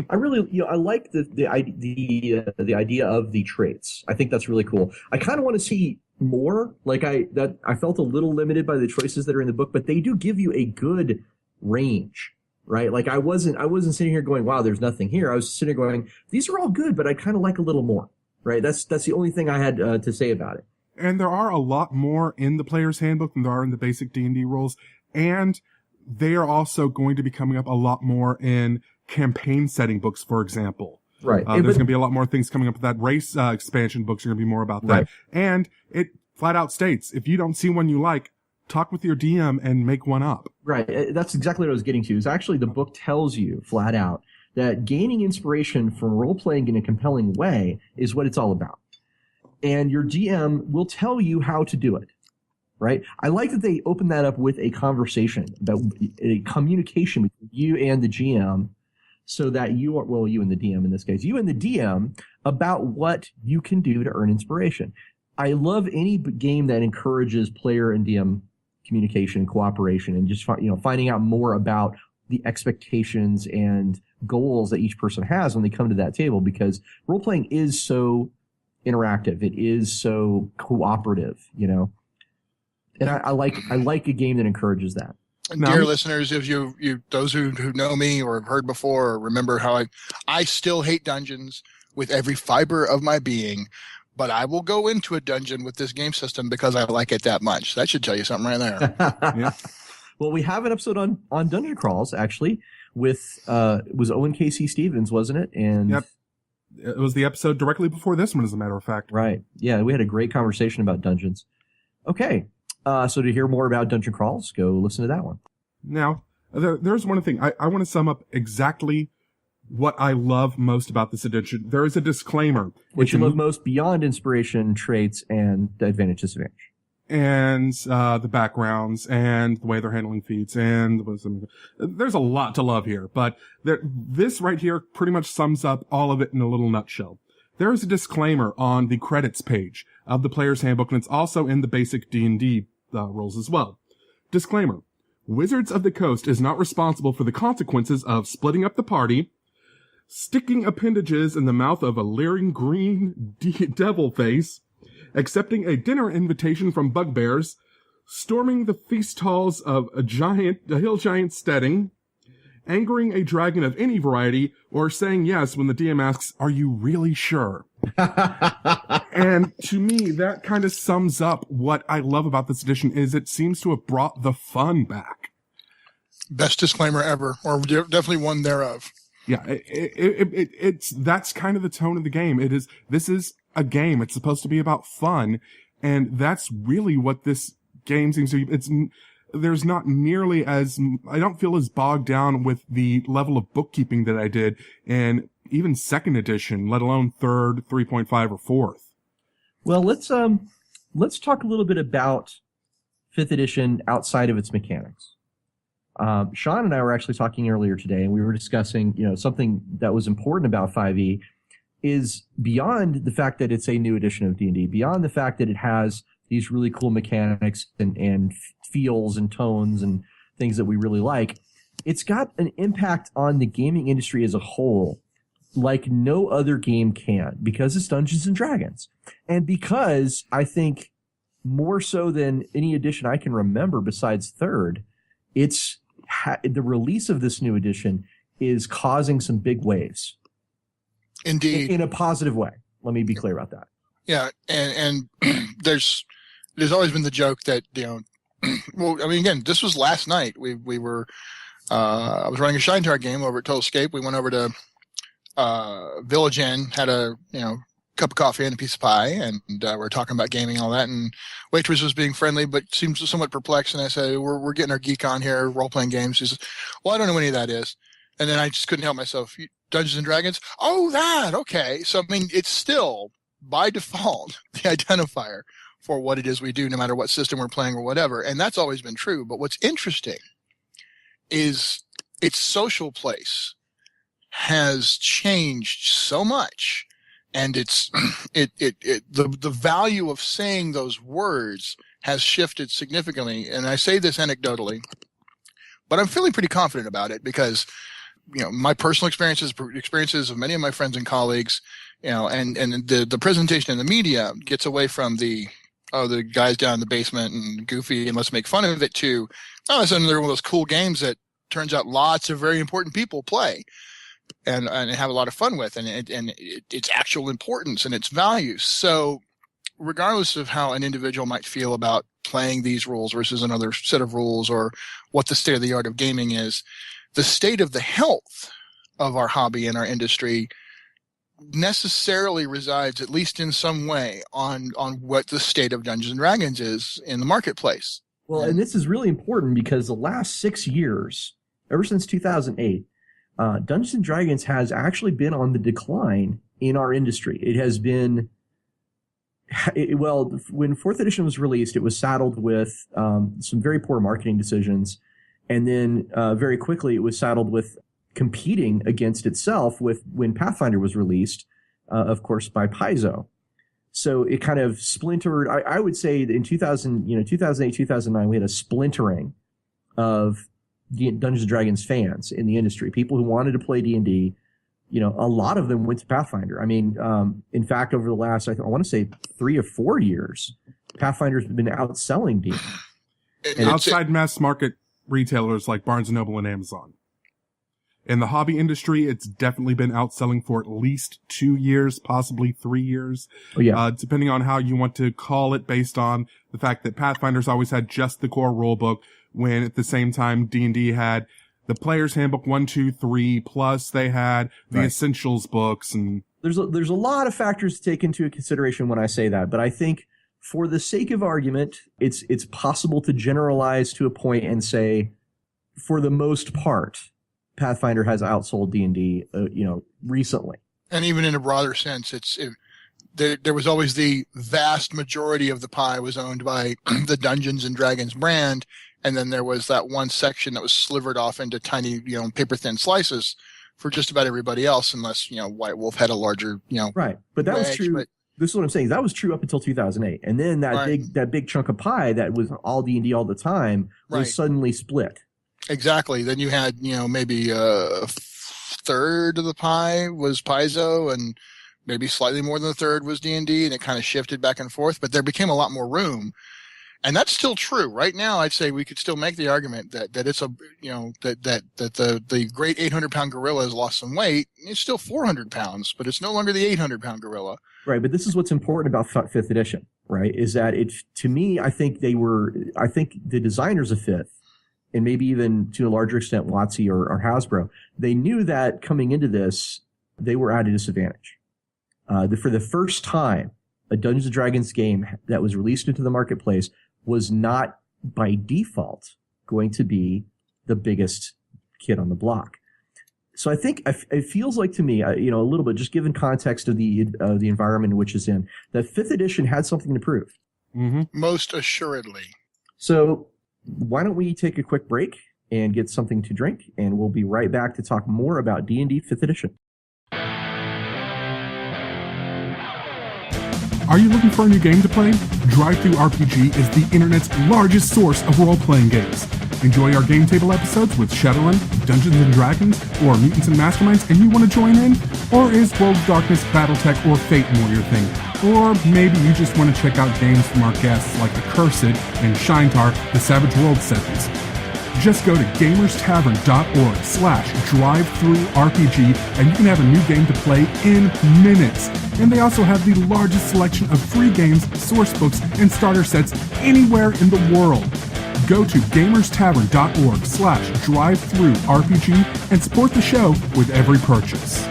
I really, I like the idea of the traits. I think that's really cool. I kind of want to see more. I felt a little limited by the choices that are in the book, but they do give you a good range, right? Like I wasn't sitting here going, wow, there's nothing here. I was sitting here going, these are all good, but I kind of like a little more, right? That's the only thing I had to say about it. And there are a lot more in the player's handbook than there are in the basic D&D rules. And they are also going to be coming up a lot more in campaign setting books, for example. Right. There's going to be a lot more things coming up with that. Race expansion books are going to be more about that. Right. And it flat out states, if you don't see one you like, talk with your DM and make one up. Right. That's exactly what I was getting to. Is actually the book tells you flat out that gaining inspiration from role-playing in a compelling way is what it's all about. And your GM will tell you how to do it, right? I like that they open that up with a conversation, about a communication between you and the GM, so that you and the DM in this case, you and the DM, about what you can do to earn inspiration. I love any game that encourages player and DM communication and cooperation and just finding out more about the expectations and goals that each person has when they come to that table, because role playing is so interactive. It is so cooperative, and I like a game that encourages that. Dear listeners, if you those who know me or have heard before or remember how I still hate dungeons with every fiber of my being, but I will go into a dungeon with this game system because I like it that much. That should tell you something right there. Yeah. Well, we have an episode on dungeon crawls actually with it was Owen K.C. Stevens, wasn't it? And yep. It was the episode directly before this one, as a matter of fact. Right. Yeah, we had a great conversation about dungeons. Okay. So to hear more about dungeon crawls, go listen to that one. Now, there's one thing. I want to sum up exactly what I love most about this edition. There is a disclaimer. What you love most beyond inspiration, traits, and the advantage, disadvantage. And the backgrounds, and the way they're handling feats, and there's a lot to love here. But this right here pretty much sums up all of it in a little nutshell. There is a disclaimer on the credits page of the Player's Handbook, and it's also in the basic D&D rules as well. Disclaimer. Wizards of the Coast is not responsible for the consequences of splitting up the party, sticking appendages in the mouth of a leering green devil face, accepting a dinner invitation from bugbears, storming the feast halls of a hill giant steading, angering a dragon of any variety, or saying yes when the DM asks, "Are you really sure?" And to me, that kind of sums up what I love about this edition is it seems to have brought the fun back. Best disclaimer ever, or definitely one thereof. Yeah, that's kind of the tone of the game. This is a game. It's supposed to be about fun, and that's really what this game seems to be. There's not nearly as, I don't feel as bogged down with the level of bookkeeping that I did in even second edition, let alone third, 3.5, or fourth. Well, let's talk a little bit about fifth edition outside of its mechanics. Sean and I were actually talking earlier today, and we were discussing, something that was important about 5e is beyond the fact that it's a new edition of D&D, beyond the fact that it has these really cool mechanics and feels and tones and things that we really like. It's got an impact on the gaming industry as a whole like no other game can, because it's Dungeons and Dragons. And because I think more so than any edition I can remember besides third, it's the release of this new edition is causing some big waves. Indeed. In a positive way. Let me be clear about that. Yeah, and there's always been the joke that, well, I mean, again, this was last night. We were I was running a Shine Tower game over at Total Escape. We went over to Village Inn, had a cup of coffee and a piece of pie, and we were talking about gaming and all that, and waitress was being friendly but seemed somewhat perplexed, and I said, we're getting our geek on here, role-playing games. She says, well, I don't know what any of that is. And then I just couldn't help myself. Dungeons and Dragons? Oh, that, okay. So, I mean, it's still, by default, the identifier for what it is we do, no matter what system we're playing or whatever, and that's always been true. But what's interesting is its social place has changed so much, and the value of saying those words has shifted significantly. And I say this anecdotally, but I'm feeling pretty confident about it because, my personal experiences of many of my friends and colleagues, and the presentation in the media gets away from the guys down in the basement and goofy and let's make fun of it to, all of a sudden they're one of those cool games that turns out lots of very important people play and have a lot of fun with, and its actual importance and its value. So regardless of how an individual might feel about playing these rules versus another set of rules, or what the state of the art of gaming is, the state of the health of our hobby and our industry necessarily resides, at least in some way, on what the state of Dungeons and Dragons is in the marketplace. Well, and this is really important because the last 6 years, ever since 2008, Dungeons and Dragons has actually been on the decline in our industry. It has been, when 4th edition was released, it was saddled with some very poor marketing decisions. And then very quickly it was saddled with competing against itself with when Pathfinder was released, of course, by Paizo. So it kind of splintered. I would say that in 2008, 2009, we had a splintering of Dungeons and Dragons fans in the industry, people who wanted to play D&D. You know, a lot of them went to Pathfinder. I mean, in fact, over the last, I want to say 3 or 4 years, Pathfinder's been outselling D&D. Outside mass market retailers like Barnes & Noble and Amazon. In the hobby industry, it's definitely been outselling for at least 2 years, possibly 3 years. Oh, yeah. Depending on how you want to call it, based on the fact that Pathfinder's always had just the core rulebook, when at the same time D&D had the Player's Handbook 1, 2, 3, plus they had the Essentials books. And there's a lot of factors to take into consideration when I say that, but I think for the sake of argument, it's possible to generalize to a point and say, for the most part, Pathfinder has outsold D&D, recently. And even in a broader sense, there was always the vast majority of the pie was owned by the Dungeons and Dragons brand. And then there was that one section that was slivered off into tiny, paper thin slices for just about everybody else, unless, White Wolf had a larger, Right. But that was true. This is what I'm saying. That was true up until 2008. And then that big chunk of pie that was all D&D all the time was suddenly split. Exactly. Then you had, maybe a third of the pie was Paizo, and maybe slightly more than a third was D&D, and it kind of shifted back and forth, but there became a lot more room. And that's still true. Right now, I'd say we could still make the argument that it's the great 800-pound gorilla has lost some weight. It's still 400 pounds, but it's no longer the 800-pound gorilla. Right. But this is what's important about 5th edition, right? Is that to me, I think the designers of 5th, and maybe even to a larger extent, WotC or Hasbro, they knew that coming into this, they were at a disadvantage. For the first time, a Dungeons & Dragons game that was released into the marketplace was not by default going to be the biggest kid on the block. So I think it feels like to me, a little bit, just given context of the environment in which it's in, that 5th edition had something to prove. Mm-hmm. Most assuredly. So why don't we take a quick break and get something to drink, and we'll be right back to talk more about D&D 5th edition. Are you looking for a new game to play? Drive-Thru RPG is the internet's largest source of role-playing games. Enjoy our game table episodes with Shadowrun, Dungeons & Dragons, or Mutants and Masterminds, and you want to join in? Or is World of Darkness, Battletech, or Fate more your thing? Or maybe you just want to check out games from our guests like Accursed and Shinetar, the Savage World settings. Just go to gamerstavern.org/drive-thru-RPG and you can have a new game to play in minutes. And they also have the largest selection of free games, source books, and starter sets anywhere in the world. Go to gamerstavern.org/drive-thru-RPG and support the show with every purchase.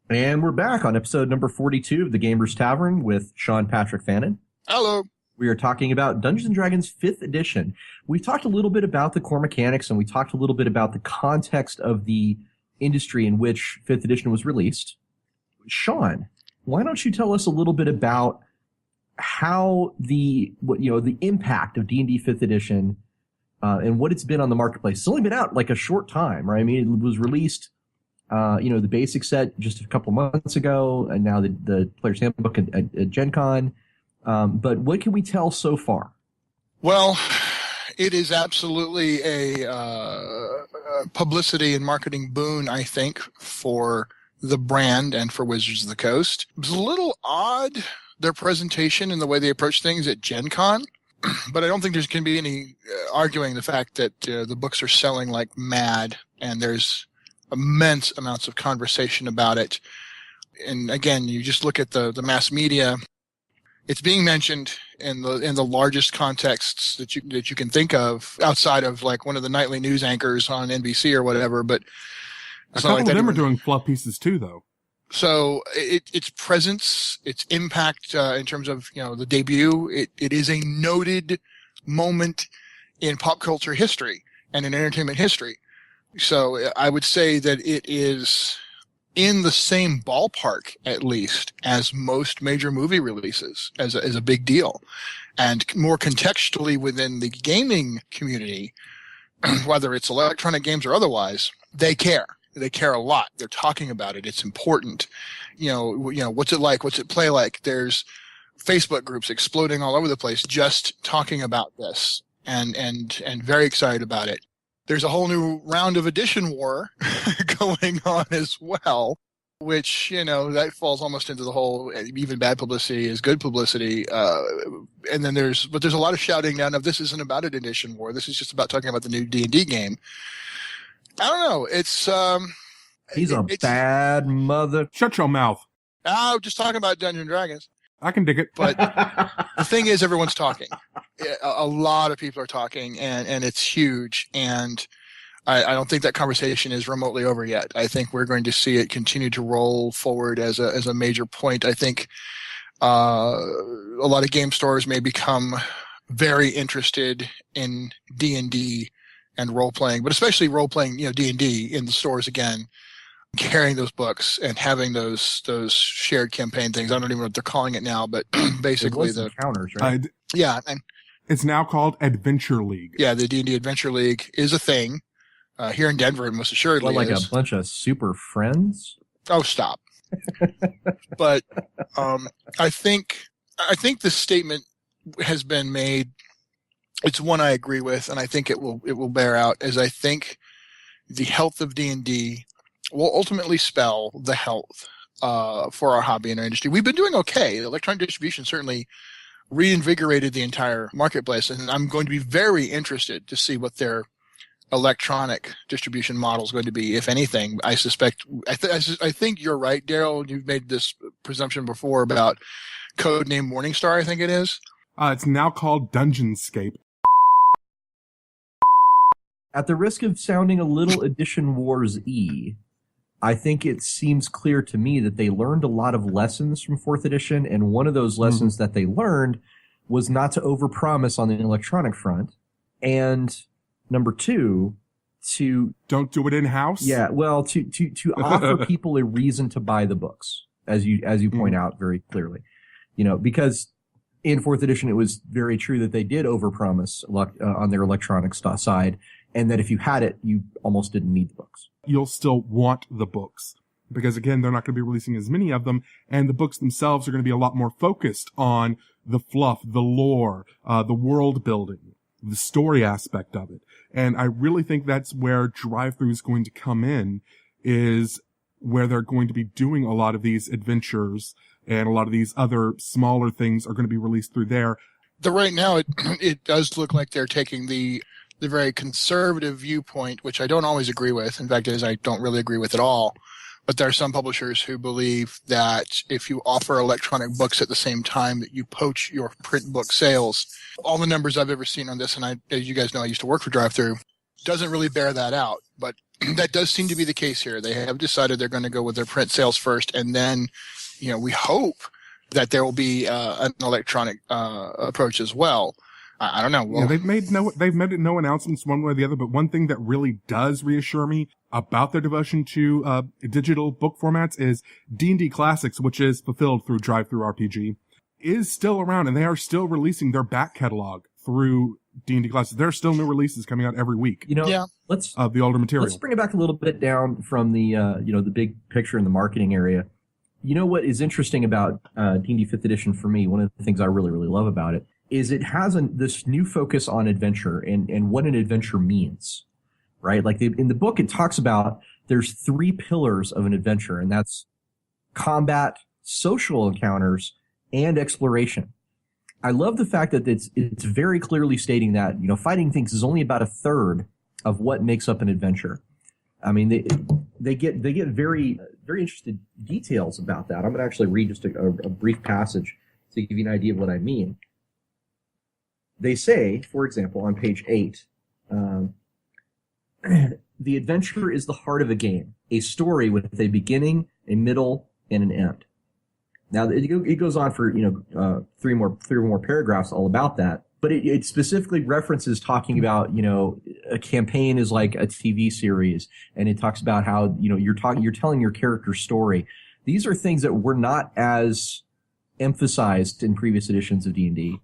And we're back on episode number 42 of the Gamers Tavern with Sean Patrick Fannon. Hello. We are talking about Dungeons & Dragons 5th edition. We talked a little bit about the core mechanics, and we talked a little bit about the context of the industry in which 5th edition was released. Sean, why don't you tell us a little bit about how the impact of D&D 5th edition and what it's been on the marketplace? It's only been out like a short time, right? I mean, it was released, the basic set just a couple months ago, and now the Player's Handbook at Gen Con. But what can we tell so far? Well, it is absolutely a publicity and marketing boon, I think, for the brand and for Wizards of the Coast. It was a little odd, their presentation and the way they approach things at Gen Con, but I don't think there's going to be any arguing the fact that the books are selling like mad, and there's immense amounts of conversation about it. And again, you just look at the mass media. It's being mentioned in the largest contexts that you can think of, outside of like one of the nightly news anchors on NBC or whatever. But a couple of them are doing fluff pieces too, though. So its presence, its impact in terms of the debut, it is a noted moment in pop culture history and in entertainment history. So I would say that it is in the same ballpark, at least, as most major movie releases, as a big deal. And more contextually within the gaming community, whether it's electronic games or otherwise, they care. They care a lot. They're talking about it. It's important. What's it like? What's it play like? There's Facebook groups exploding all over the place just talking about this. and very excited about it. There's a whole new round of edition war going on as well, which, that falls almost into the whole, even bad publicity is good publicity. And then there's a lot of shouting now of this isn't about an edition war. This is just about talking about the new D&D game. I don't know. It's, he's a bad mother. Shut your mouth. Just talking about Dungeons and Dragons. I can dig it. But the thing is, everyone's talking. A lot of people are talking, and it's huge. And I don't think that conversation is remotely over yet. I think we're going to see it continue to roll forward as a major point. I think a lot of game stores may become very interested in D&D and role playing, but especially role playing, D&D in the stores again. Carrying those books and having those shared campaign things. I don't even know what they're calling it now, but basically the encounters, right? Yeah, and it's now called Adventure League. Yeah, the D&D Adventure League is a thing here in Denver. It most assuredly like is. A bunch of super friends. Oh, stop! But I think the statement has been made. It's one I agree with, and I think it will bear out. As I think the health of D&D will ultimately spell the health for our hobby and our industry. We've been doing okay. Electronic distribution certainly reinvigorated the entire marketplace, and I'm going to be very interested to see what their electronic distribution model is going to be, if anything. I suspect, I think you're right, Daryl. You've made this presumption before about Codename Morningstar, I think it is. It's now called Dungeonscape. At the risk of sounding a little Edition Wars-y, I think it seems clear to me that they learned a lot of lessons from 4th edition, and one of those lessons that they learned was not to overpromise on the electronic front, and number 2, to don't do it in-house. Yeah, well, to offer people a reason to buy the books, as you point out very clearly, because in 4th edition it was very true that they did overpromise on their electronic side, and that if you had it, you almost didn't need the books. You'll still want the books because, again, they're not going to be releasing as many of them, and the books themselves are going to be a lot more focused on the fluff, the lore, the world building, the story aspect of it. And I really think that's where Drive-Thru is going to come in, is where they're going to be doing a lot of these adventures, and a lot of these other smaller things are going to be released through there. Right now, it does look like they're taking the very conservative viewpoint, which I don't always agree with. In fact, I don't really agree with at all. But there are some publishers who believe that if you offer electronic books at the same time, that you poach your print book sales. All the numbers I've ever seen on this, and as you guys know, I used to work for Drive-Thru, doesn't really bear that out. But that does seem to be the case here. They have decided they're going to go with their print sales first, and then, we hope that there will be an electronic approach as well. I don't know. Well, they've made no announcements one way or the other, but one thing that really does reassure me about their devotion to digital book formats is D&D Classics, which is fulfilled through Drive-Thru RPG, is still around, and they are still releasing their back catalog through D&D Classics. There are still new releases coming out every week. Let's of the older material. Let's bring it back a little bit down from the the big picture in the marketing area. What is interesting about D&D 5th edition for me, one of the things I really, really love about it, is it has this new focus on adventure and what an adventure means, right? Like in the book, it talks about there's 3 pillars of an adventure, and that's combat, social encounters, and exploration. I love the fact that it's very clearly stating that, fighting things is only about 1/3 of what makes up an adventure. I mean, they get very, very interesting details about that. I'm going to actually read just a brief passage to give you an idea of what I mean. They say, for example, on page 8, the adventure is the heart of a game, a story with a beginning, a middle, and an end. Now, it goes on for, 3 more paragraphs all about that, but it specifically references talking about, a campaign is like a TV series, and it talks about how, you're telling your character's story. These are things that were not as emphasized in previous editions of D&D.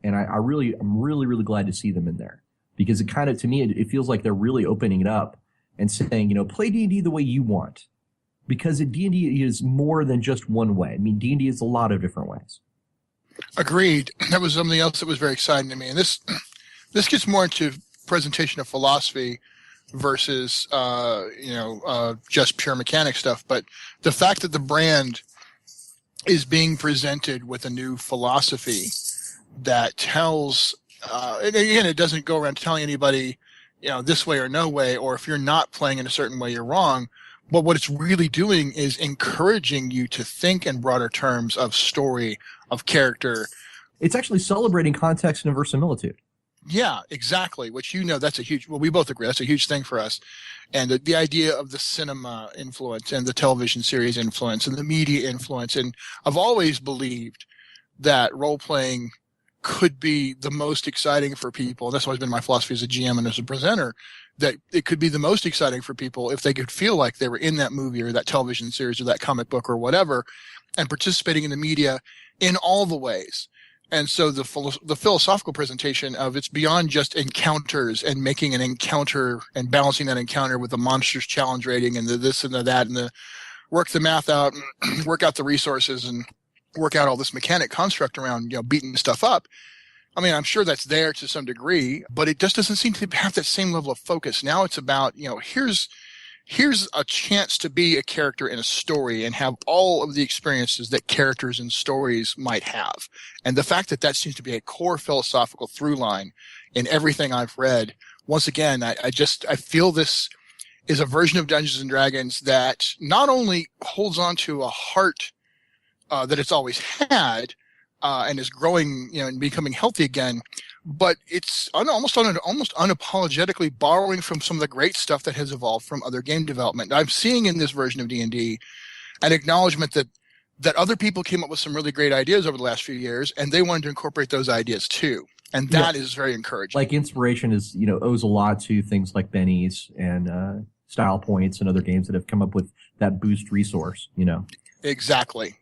And I'm really, really glad to see them in there, because it kind of, to me, it feels like they're really opening it up and saying, play D&D the way you want, because D&D is more than just one way. I mean, D&D is a lot of different ways. Agreed. That was something else that was very exciting to me. And this This gets more into presentation of philosophy versus just pure mechanic stuff. But the fact that the brand is being presented with a new philosophy that tells, and again, it doesn't go around telling anybody, this way or no way, or if you're not playing in a certain way, you're wrong. But what it's really doing is encouraging you to think in broader terms of story, of character. It's actually celebrating context and verisimilitude. Yeah, exactly. Which, that's we both agree, that's a huge thing for us. And the idea of the cinema influence and the television series influence and the media influence. And I've always believed that role-playing could be the most exciting for people. That's always been my philosophy as a GM and as a presenter, that it could be the most exciting for people if they could feel like they were in that movie or that television series or that comic book or whatever, and participating in the media in all the ways. And so the philosophical presentation of it's beyond just encounters and making an encounter and balancing that encounter with the monsters challenge rating and the this and the that and the work the math out and work out the resources and work out all this mechanic construct around, beating stuff up. I mean, I'm sure that's there to some degree, but it just doesn't seem to have that same level of focus. Now it's about, here's a chance to be a character in a story and have all of the experiences that characters in stories might have. And the fact that seems to be a core philosophical through line in everything I've read. Once again, I feel this is a version of Dungeons and Dragons that not only holds on to a heart that it's always had, and is growing, and becoming healthy again, but it's almost unapologetically borrowing from some of the great stuff that has evolved from other game development. I'm seeing in this version of D&D an acknowledgement that other people came up with some really great ideas over the last few years, and they wanted to incorporate those ideas too. And that is very encouraging. Like inspiration is, owes a lot to things like Benny's and Style Points and other games that have come up with that boost resource, Exactly.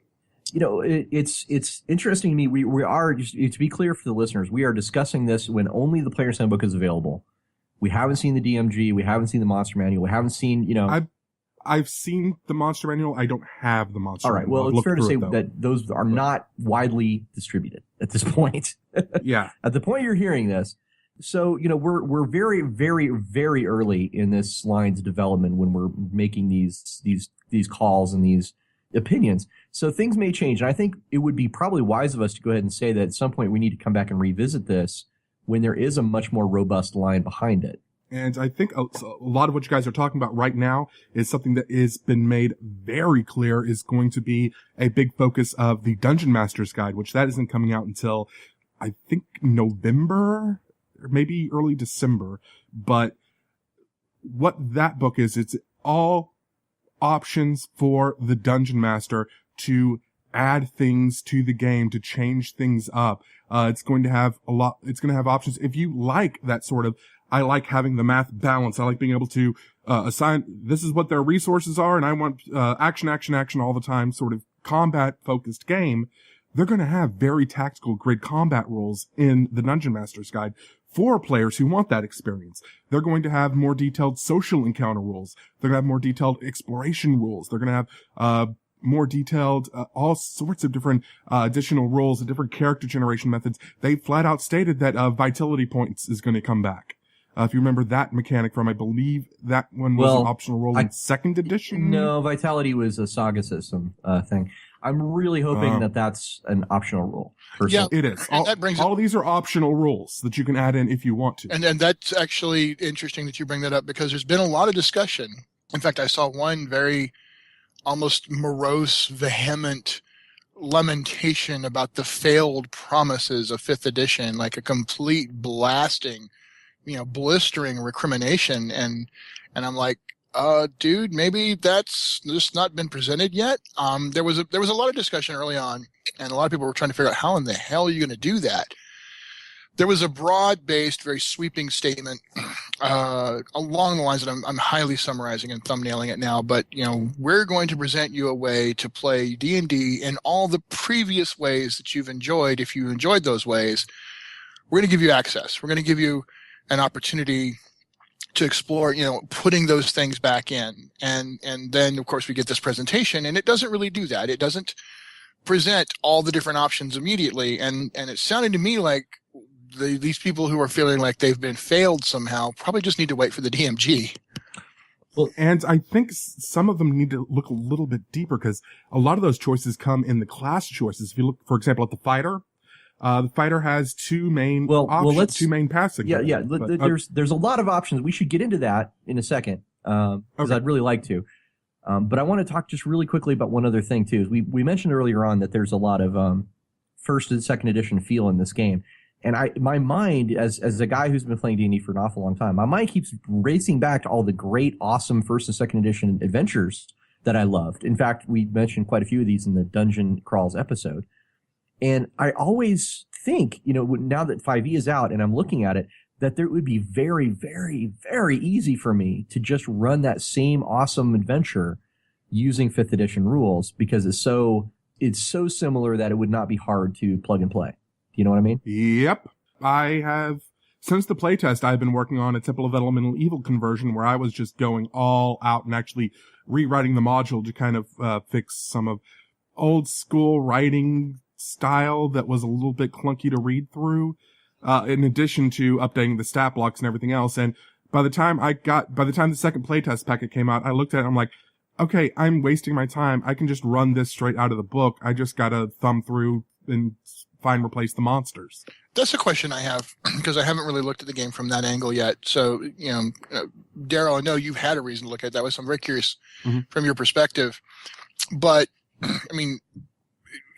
It's interesting to me. We are, just to be clear for the listeners, we are discussing this when only the Player's Handbook is available. We haven't seen the DMG. We haven't seen the Monster Manual. We haven't seen, I've seen the Monster Manual. I don't have the Monster Manual. All right. Well, it's fair to say that those are not widely distributed at this point. Yeah. At the point you're hearing this. So, we're very, very, very early in this line's development when we're making these calls and these opinions. So things may change. And I think it would be probably wise of us to go ahead and say that at some point we need to come back and revisit this when there is a much more robust line behind it. And I think a lot of what you guys are talking about right now is something that has been made very clear is going to be a big focus of the Dungeon Master's Guide, which that isn't coming out until I think November or maybe early December. But what that book is, it's all options for the Dungeon Master to add things to the game, to change things up. It's going to have options. If you like that sort of, I like having the math balance. I like being able to, assign, this is what their resources are, and I want, action all the time, sort of combat focused game. They're going to have very tactical grid combat rules in the Dungeon Master's Guide for players who want that experience. They're going to have more detailed social encounter rules. They're going to have more detailed exploration rules. They're going to have, more detailed, all sorts of different, additional rules and different character generation methods. They flat out stated that, vitality points is going to come back. If you remember that mechanic from, I believe that one was an optional role in second edition. No, Vitality was a Saga system thing. I'm really hoping that that's an optional rule. Yeah, it is. All these are optional rules that you can add in if you want to. And that's actually interesting that you bring that up, because there's been a lot of discussion. In fact, I saw one very almost morose, vehement lamentation about the failed promises of 5th edition, like a complete blasting, blistering recrimination. And I'm like, dude, maybe that's just not been presented yet. There was a lot of discussion early on, and a lot of people were trying to figure out how in the hell are you going to do that? There was a broad-based, very sweeping statement along the lines that I'm highly summarizing and thumbnailing it now. But we're going to present you a way to play D&D in all the previous ways that you've enjoyed. If you enjoyed those ways, we're going to give you access. We're going to give you an opportunity to explore, putting those things back in. And then, of course, we get this presentation, and it doesn't really do that. It doesn't present all the different options immediately. And it sounded to me like these people who are feeling like they've been failed somehow probably just need to wait for the DMG. Well, and I think some of them need to look a little bit deeper because a lot of those choices come in the class choices. If you look, for example, at the fighter has two main options, two main passing. Yeah. There's a lot of options. We should get into that in a second because I'd really like to. But I want to talk just really quickly about one other thing too. We mentioned earlier on that there's a lot of first and second edition feel in this game. And my mind, as a guy who's been playing D&D for an awful long time, my mind keeps racing back to all the great, awesome first and second edition adventures that I loved. In fact, we mentioned quite a few of these in the Dungeon Crawls episode. And I always think, now that 5e is out and I'm looking at it, that it would be very, very, very easy for me to just run that same awesome adventure using 5th edition rules because it's so similar that it would not be hard to plug and play. You know what I mean? Yep. I have, since the playtest, I've been working on a Temple of Elemental Evil conversion where I was just going all out and actually rewriting the module to kind of fix some of old school writing style that was a little bit clunky to read through, in addition to updating the stat blocks and everything else. And by the time the second playtest packet came out, I looked at it and I'm like, okay, I'm wasting my time. I can just run this straight out of the book. I just gotta thumb through and replace the monsters. That's a question I have because I haven't really looked at the game from that angle yet. So, Daryl, I know you've had a reason to look at it that way, so I'm very curious from your perspective. But, I mean,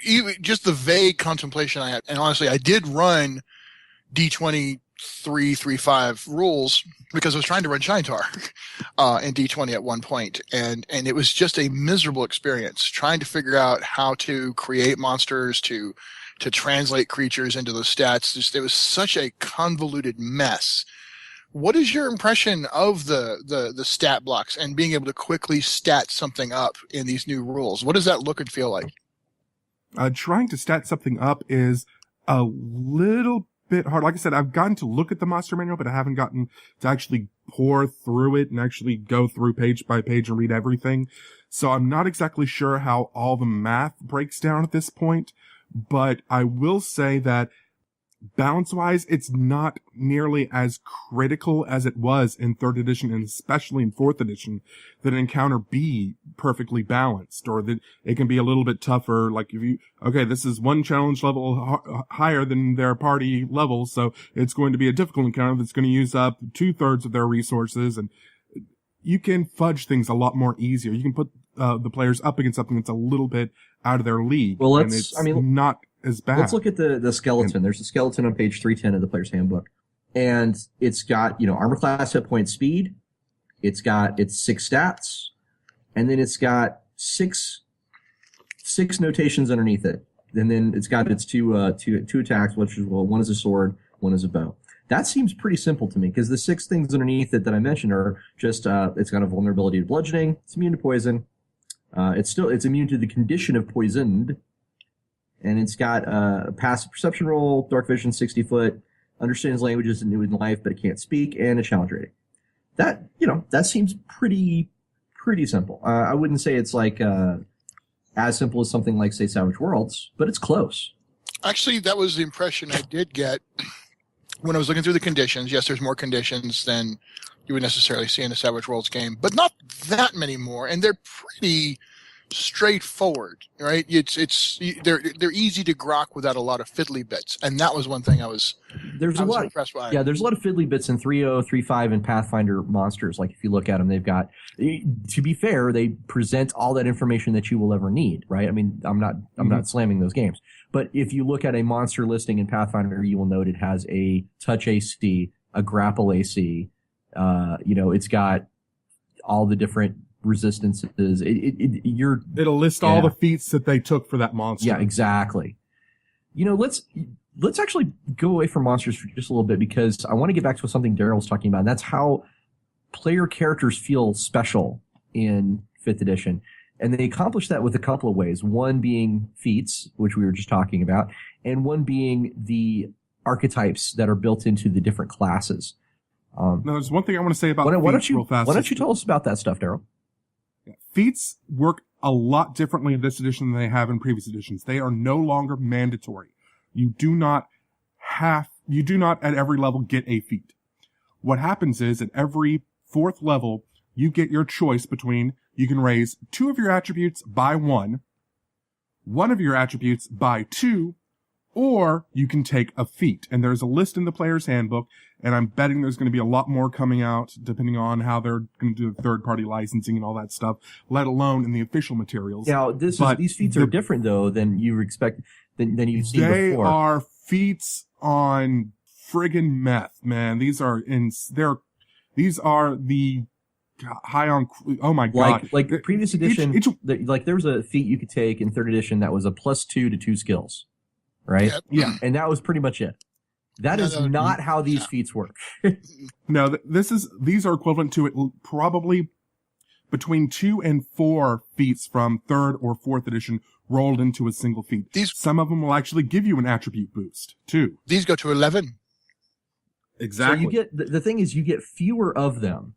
even just the vague contemplation I had, and honestly, I did run D20 335 rules because I was trying to run Shintar in D20 at one point, and it was just a miserable experience trying to figure out how to create monsters, to translate creatures into those stats. It was such a convoluted mess. What is your impression of the stat blocks and being able to quickly stat something up in these new rules? What does that look and feel like? Trying to stat something up is a little bit hard. Like I said, I've gotten to look at the monster manual, but I haven't gotten to actually pour through it and actually go through page by page and read everything. So I'm not exactly sure how all the math breaks down at this point. But I will say that balance-wise, it's not nearly as critical as it was in 3rd edition and especially in 4th edition that an encounter be perfectly balanced or that it can be a little bit tougher. Like this is one challenge level higher than their party level, so it's going to be a difficult encounter that's going to use up 2/3 of their resources, and you can fudge things a lot more easier. You can put the players up against something that's a little bit out of their league. Well, not as bad. Let's look at the skeleton. There's a skeleton on page 310 of the player's handbook. And it's got, armor class, hit point, speed. It's got its 6 stats. And then it's got six notations underneath it. And then it's got its two attacks, which is, one is a sword, one is a bow. That seems pretty simple to me because the 6 things underneath it that I mentioned are just, it's got a vulnerability to bludgeoning. It's immune to poison. It's immune to the condition of poisoned, and it's got a passive perception roll, dark vision, 60 foot, understands languages and new in life, but it can't speak, and a challenge rating. That seems pretty simple. I wouldn't say it's like as simple as something like, say, Savage Worlds, but it's close. Actually, that was the impression I did get when I was looking through the conditions. Yes, there's more conditions than you would necessarily see in a Savage Worlds game, but not that many more, and they're pretty straightforward, right? They're easy to grok without a lot of fiddly bits, and that was one thing I was impressed by. Yeah, there's a lot of fiddly bits in 3.0, 3.5, and Pathfinder monsters. Like if you look at them, they've got. To be fair, they present all that information that you will ever need, right? I mean, I'm not slamming those games, but if you look at a monster listing in Pathfinder, you will note it has a touch AC, a grapple AC. It's got all the different resistances. It'll list all the feats that they took for that monster. Yeah, exactly. Let's actually go away from monsters for just a little bit because I want to get back to something Daryl was talking about, and that's how player characters feel special in 5th edition. And they accomplish that with a couple of ways. One being feats, which we were just talking about, and one being the archetypes that are built into the different classes. Now, there's one thing I want to say about feats real fast. Why don't you tell us about that stuff, Daryl? Feats work a lot differently in this edition than they have in previous editions. They are no longer mandatory. You do not have, you do not at every level get a feat. What happens is at every 4th level, you get your choice between you can raise 2 of your attributes by 1 of your attributes by 2, or you can take a feat. And there's a list in the player's handbook, and I'm betting there's going to be a lot more coming out depending on how they're going to do third-party licensing and all that stuff, let alone in the official materials. Now, these feats are different, though, than you expect, than you've seen before. They are feats on friggin' meth, man. These are the high on, oh my god. Like previous edition, like there was a feat you could take in 3rd edition that was a +2 to 2 skills, right? Yep. Yeah. And that was pretty much it. That is not how these feats work. No, these are equivalent to it probably between 2 and 4 feats from 3rd or 4th edition rolled into a single feat. Some of them will actually give you an attribute boost too. These go to 11. Exactly. So you get, the thing is you get fewer of them,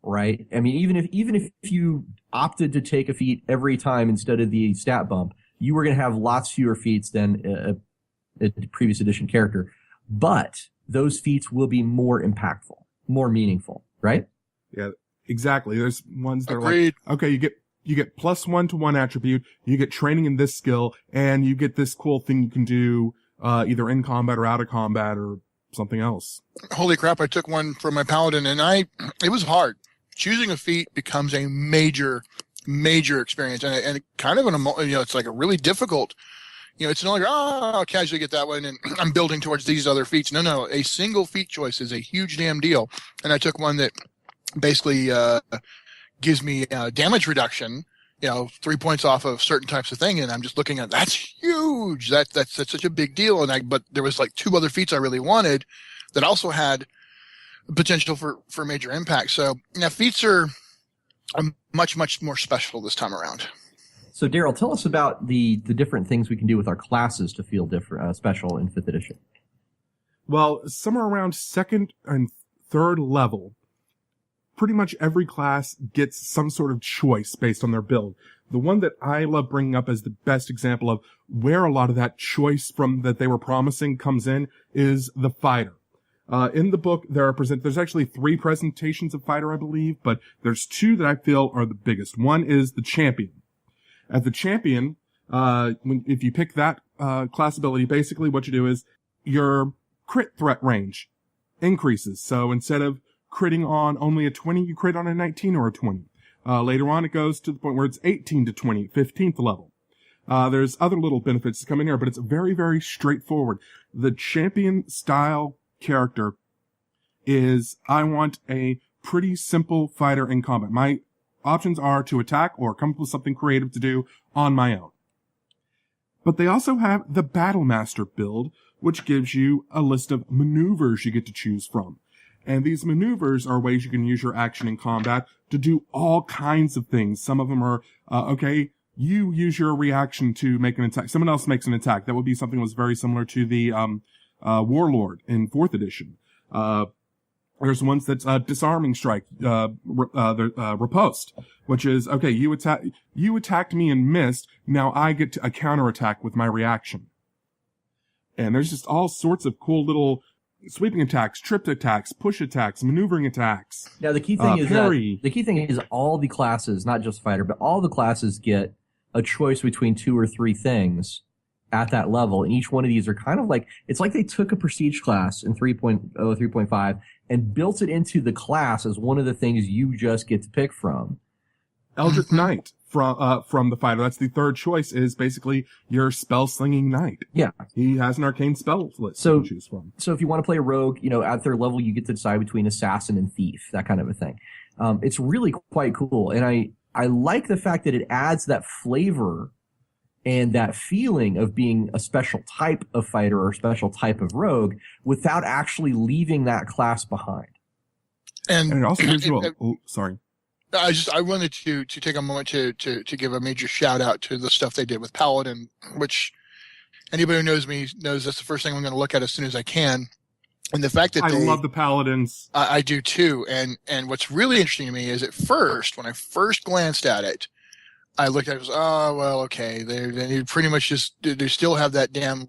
right? I mean, even if you opted to take a feat every time instead of the stat bump, you were going to have lots fewer feats than a previous edition character. But those feats will be more impactful, more meaningful, right? Yeah, exactly. There's ones that Agreed. are like, okay, you get +1 to 1 attribute, you get training in this skill, and you get this cool thing you can do either in combat or out of combat or something else. Holy crap, I took one from my paladin, and it was hard. Choosing a feat becomes a major experience, and kind of it's like a really difficult. It's not like, I'll casually get that one and I'm building towards these other feats. No. A single feat choice is a huge damn deal. And I took one that basically gives me damage reduction, 3 points off of certain types of thing. And I'm just looking at, that's huge. That's such a big deal. But there was like 2 other feats I really wanted that also had potential for major impact. So now feats are much, much more special this time around. So, Daryl, tell us about the different things we can do with our classes to feel different, special in 5th edition. Well, somewhere around 2nd and 3rd level, pretty much every class gets some sort of choice based on their build. The one that I love bringing up as the best example of where a lot of that choice from that they were promising comes in is the fighter. In the book, there's actually 3 presentations of fighter, I believe, but there's 2 that I feel are the biggest. One is the champion. At the champion, if you pick that class ability, basically what you do is your crit threat range increases. So instead of critting on only a 20, you crit on a 19 or a 20. Later on, it goes to the point where it's 18 to 20, 15th level. There's other little benefits that come in here, but it's very, very straightforward. The champion style character is, I want a pretty simple fighter in combat. My options are to attack or come up with something creative to do on my own. But they also have the Battle Master build, which gives you a list of maneuvers you get to choose from. And these maneuvers are ways you can use your action in combat to do all kinds of things. Some of them are, you use your reaction to make an attack. Someone else makes an attack. That would be something that was very similar to the Warlord in 4th edition. There's ones that's disarming strike, riposte, which is, okay, you attacked me and missed, now I get a counterattack with my reaction. And there's just all sorts of cool little sweeping attacks, tripped attacks, push attacks, maneuvering attacks. Now the key thing is all the classes, not just fighter, but all the classes get a choice between 2 or 3 things at that level, and each one of these are kind of like, it's like they took a prestige class in 3.0, 3.5 and built it into the class as one of the things you just get to pick from. Eldritch Knight from the fighter. That's the 3rd choice, is basically your spell slinging knight. Yeah. He has an arcane spell list to choose from. So if you want to play a rogue, at 3rd level, you get to decide between assassin and thief, that kind of a thing. It's really quite cool. And I like the fact that it adds that flavor and that feeling of being a special type of fighter or special type of rogue without actually leaving that class behind. And it also gives you sorry. I wanted to take a moment to give a major shout out to the stuff they did with Paladin, which anybody who knows me knows that's the first thing I'm going to look at as soon as I can. And the fact that I love the Paladins. I do too. And what's really interesting to me is at first, when I first glanced at it, I looked at it and was, oh, well, okay. They pretty much they still have that damn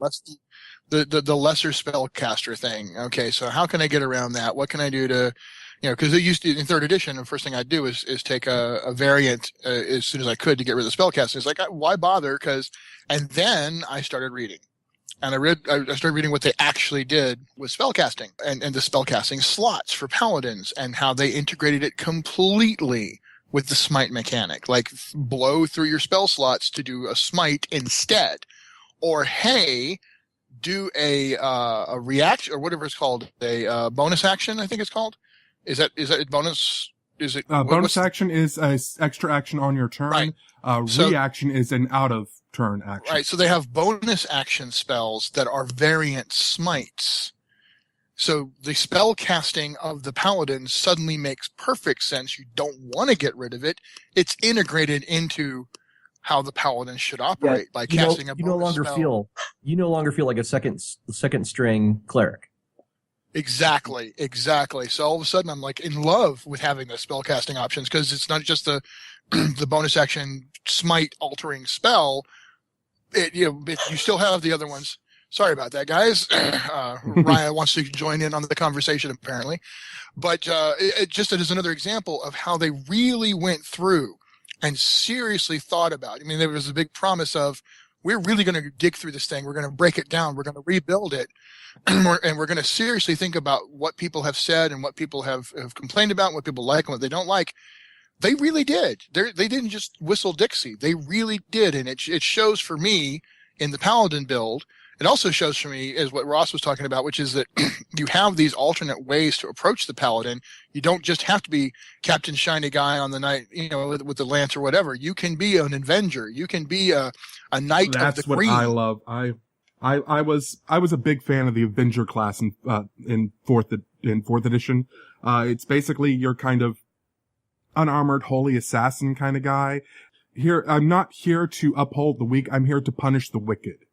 the lesser spellcaster thing. Okay, so how can I get around that? What can I do to, because it used to, in third edition, the first thing I'd do is take a variant as soon as I could to get rid of the spellcasting. It's like, why bother? And then I started reading. And I started reading what they actually did with spellcasting and the spellcasting slots for paladins and how they integrated it completely with the smite mechanic. Like, blow through your spell slots to do a smite instead. Or, hey, do a reaction, or whatever it's called, a bonus action, I think it's called. Is that a bonus? Is it bonus action is a extra action on your turn. Right. Reaction is an out of turn action. Right. So they have bonus action spells that are variant smites. So the spell casting of the paladin suddenly makes perfect sense. You don't want to get rid of it. It's integrated into how the paladin should operate by casting a bonus spell. You no longer feel like a second string cleric. Exactly. So all of a sudden I'm like in love with having the spell casting options, because it's not just the bonus action smite altering spell. You still have the other ones. Sorry about that, guys. Raya wants to join in on the conversation apparently, but it just is another example of how they really went through and seriously thought about it. I mean, there was a big promise of, we're really going to dig through this thing. We're going to break it down. We're going to rebuild it. And we're going to seriously think about what people have said and what people have complained about, and what people like and what they don't like. They really did. They didn't just whistle Dixie. They really did. And it shows for me in the Paladin build. It also shows for me is what Ross was talking about, which is that you have these alternate ways to approach the Paladin. You don't just have to be Captain Shiny Guy on the night, with the lance or whatever. You can be an Avenger. You can be a Knight of the Green. That's what I love. I was a big fan of the Avenger class in fourth edition. It's basically your kind of unarmored holy assassin kind of guy. Here, I'm not here to uphold the weak. I'm here to punish the wicked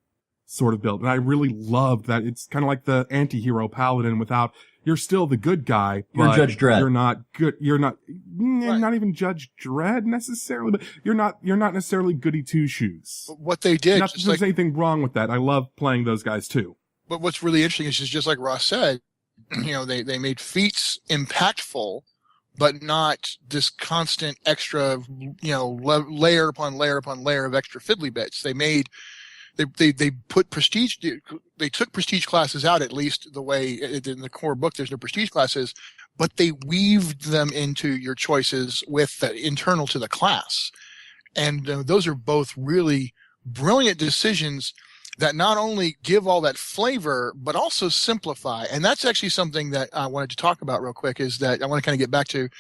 sort of build. And I really loved that. It's kind of like the anti-hero paladin you're still the good guy, but you're Judge Dredd. You're not good. You're not, Right. Not even Judge Dredd necessarily, but you're not necessarily goody two shoes. What they did. Not that there's anything wrong with that. I love playing those guys too. But what's really interesting is just like Ross said, they made feats impactful, but not this constant extra, layer upon layer upon layer of extra fiddly bits. They put prestige. They took prestige classes out, at least the way in the core book. There's no prestige classes, but they weaved them into your choices with the internal to the class, and those are both really brilliant decisions that not only give all that flavor but also simplify. And that's actually something that I wanted to talk about real quick. Is that I want to kind of get back to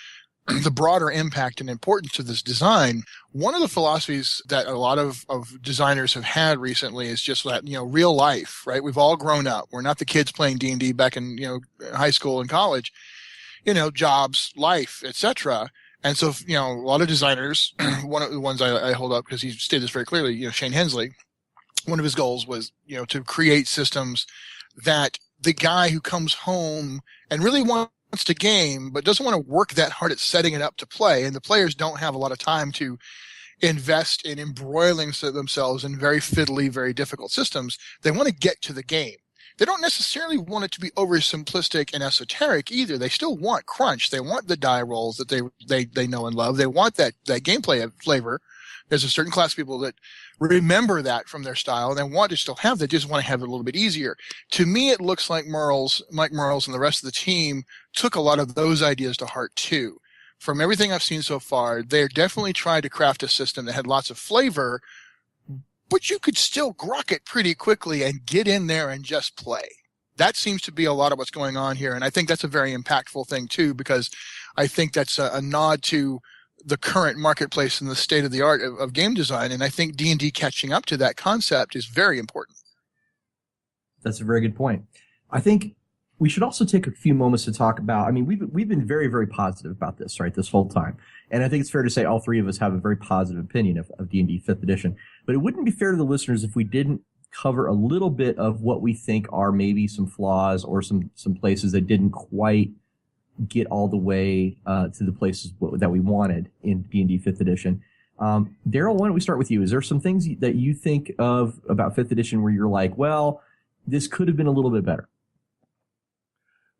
the broader impact and importance of this design. One of the philosophies that a lot of designers have had recently is just that, real life, right? We've all grown up. We're not the kids playing D&D back in, high school and college, jobs, life, etc. And so, a lot of designers, one of the ones I hold up because he stated this very clearly, Shane Hensley, one of his goals was, to create systems that the guy who comes home and really wants to game, but doesn't want to work that hard at setting it up to play. And the players don't have a lot of time to invest in embroiling themselves in very fiddly, very difficult systems. They want to get to the game. They don't necessarily want it to be oversimplistic and esoteric either. They still want crunch. They want the die rolls that they know and love. They want that gameplay flavor. There's a certain class of people that remember that from their style, and they want to still have that, just want to have it a little bit easier. To me, it looks like Mike Merles and the rest of the team took a lot of those ideas to heart too. From everything I've seen so far, they definitely tried to craft a system that had lots of flavor, but you could still grok it pretty quickly and get in there and just play. That seems to be a lot of what's going on here, and I think that's a very impactful thing too, because I think that's a nod to the current marketplace and the state of the art of game design. And I think D&D catching up to that concept is very important. That's a very good point. I think we should also take a few moments to talk about, we've been very, very positive about this, right, this whole time. And I think it's fair to say all three of us have a very positive opinion of D&D 5th edition. But it wouldn't be fair to the listeners if we didn't cover a little bit of what we think are maybe some flaws or some places that didn't quite get all the way to the places that we wanted in D&D 5th edition. Daryl, why don't we start with you? Is there some things that you think of about 5th edition where you're like, well, this could have been a little bit better?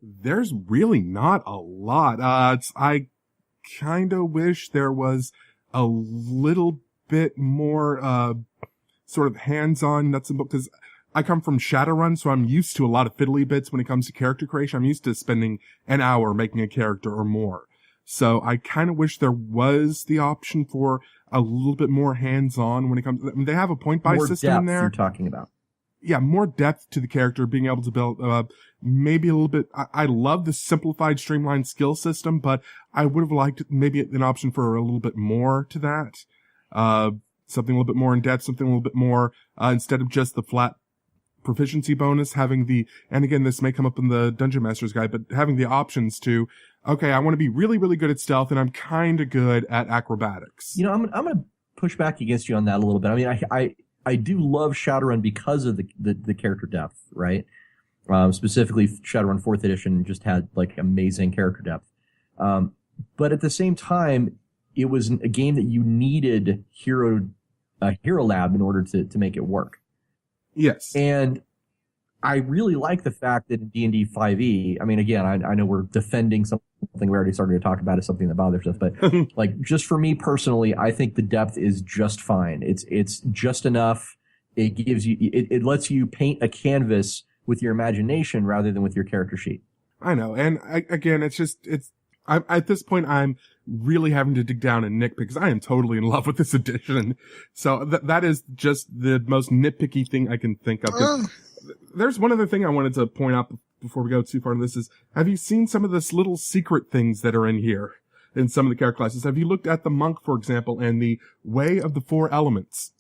There's really not a lot. I kind of wish there was a little bit more sort of hands-on nuts and bolts, because I come from Shadowrun, so I'm used to a lot of fiddly bits when it comes to character creation. I'm used to spending an hour making a character or more. So I kind of wish there was the option for a little bit more hands-on when it comes. I mean, they have a point-buy system in there. You're talking about. Yeah, more depth to the character, being able to build maybe a little bit. I love the simplified, streamlined skill system, but I would have liked maybe an option for a little bit more to that. Something a little bit more in depth, something a little bit more instead of just the flat proficiency bonus, having the, and again, this may come up in the Dungeon Master's Guide, but having the options to, okay, I want to be really, really good at stealth, and I'm kind of good at acrobatics. You know, I'm going to push back against you on that a little bit. I mean, I do love Shadowrun because of the character depth, right? Specifically, Shadowrun 4th edition just had like amazing character depth. But at the same time, it was a game that you needed Hero Lab in order to make it work. Yes. And I really like the fact that in D&D 5e, I mean, again, I know we're defending something we already started to talk about as something that bothers us, but like, just for me personally, I think the depth is just fine. It's just enough. It gives you, it lets you paint a canvas with your imagination rather than with your character sheet. I know. And again, at this point, I'm really having to dig down and nitpick, because I am totally in love with this edition. So that is just the most nitpicky thing I can think of. There's one other thing I wanted to point out before we go too far into this is, have you seen some of this little secret things that are in here in some of the character classes? Have you looked at the monk, for example, and the Way of the Four Elements?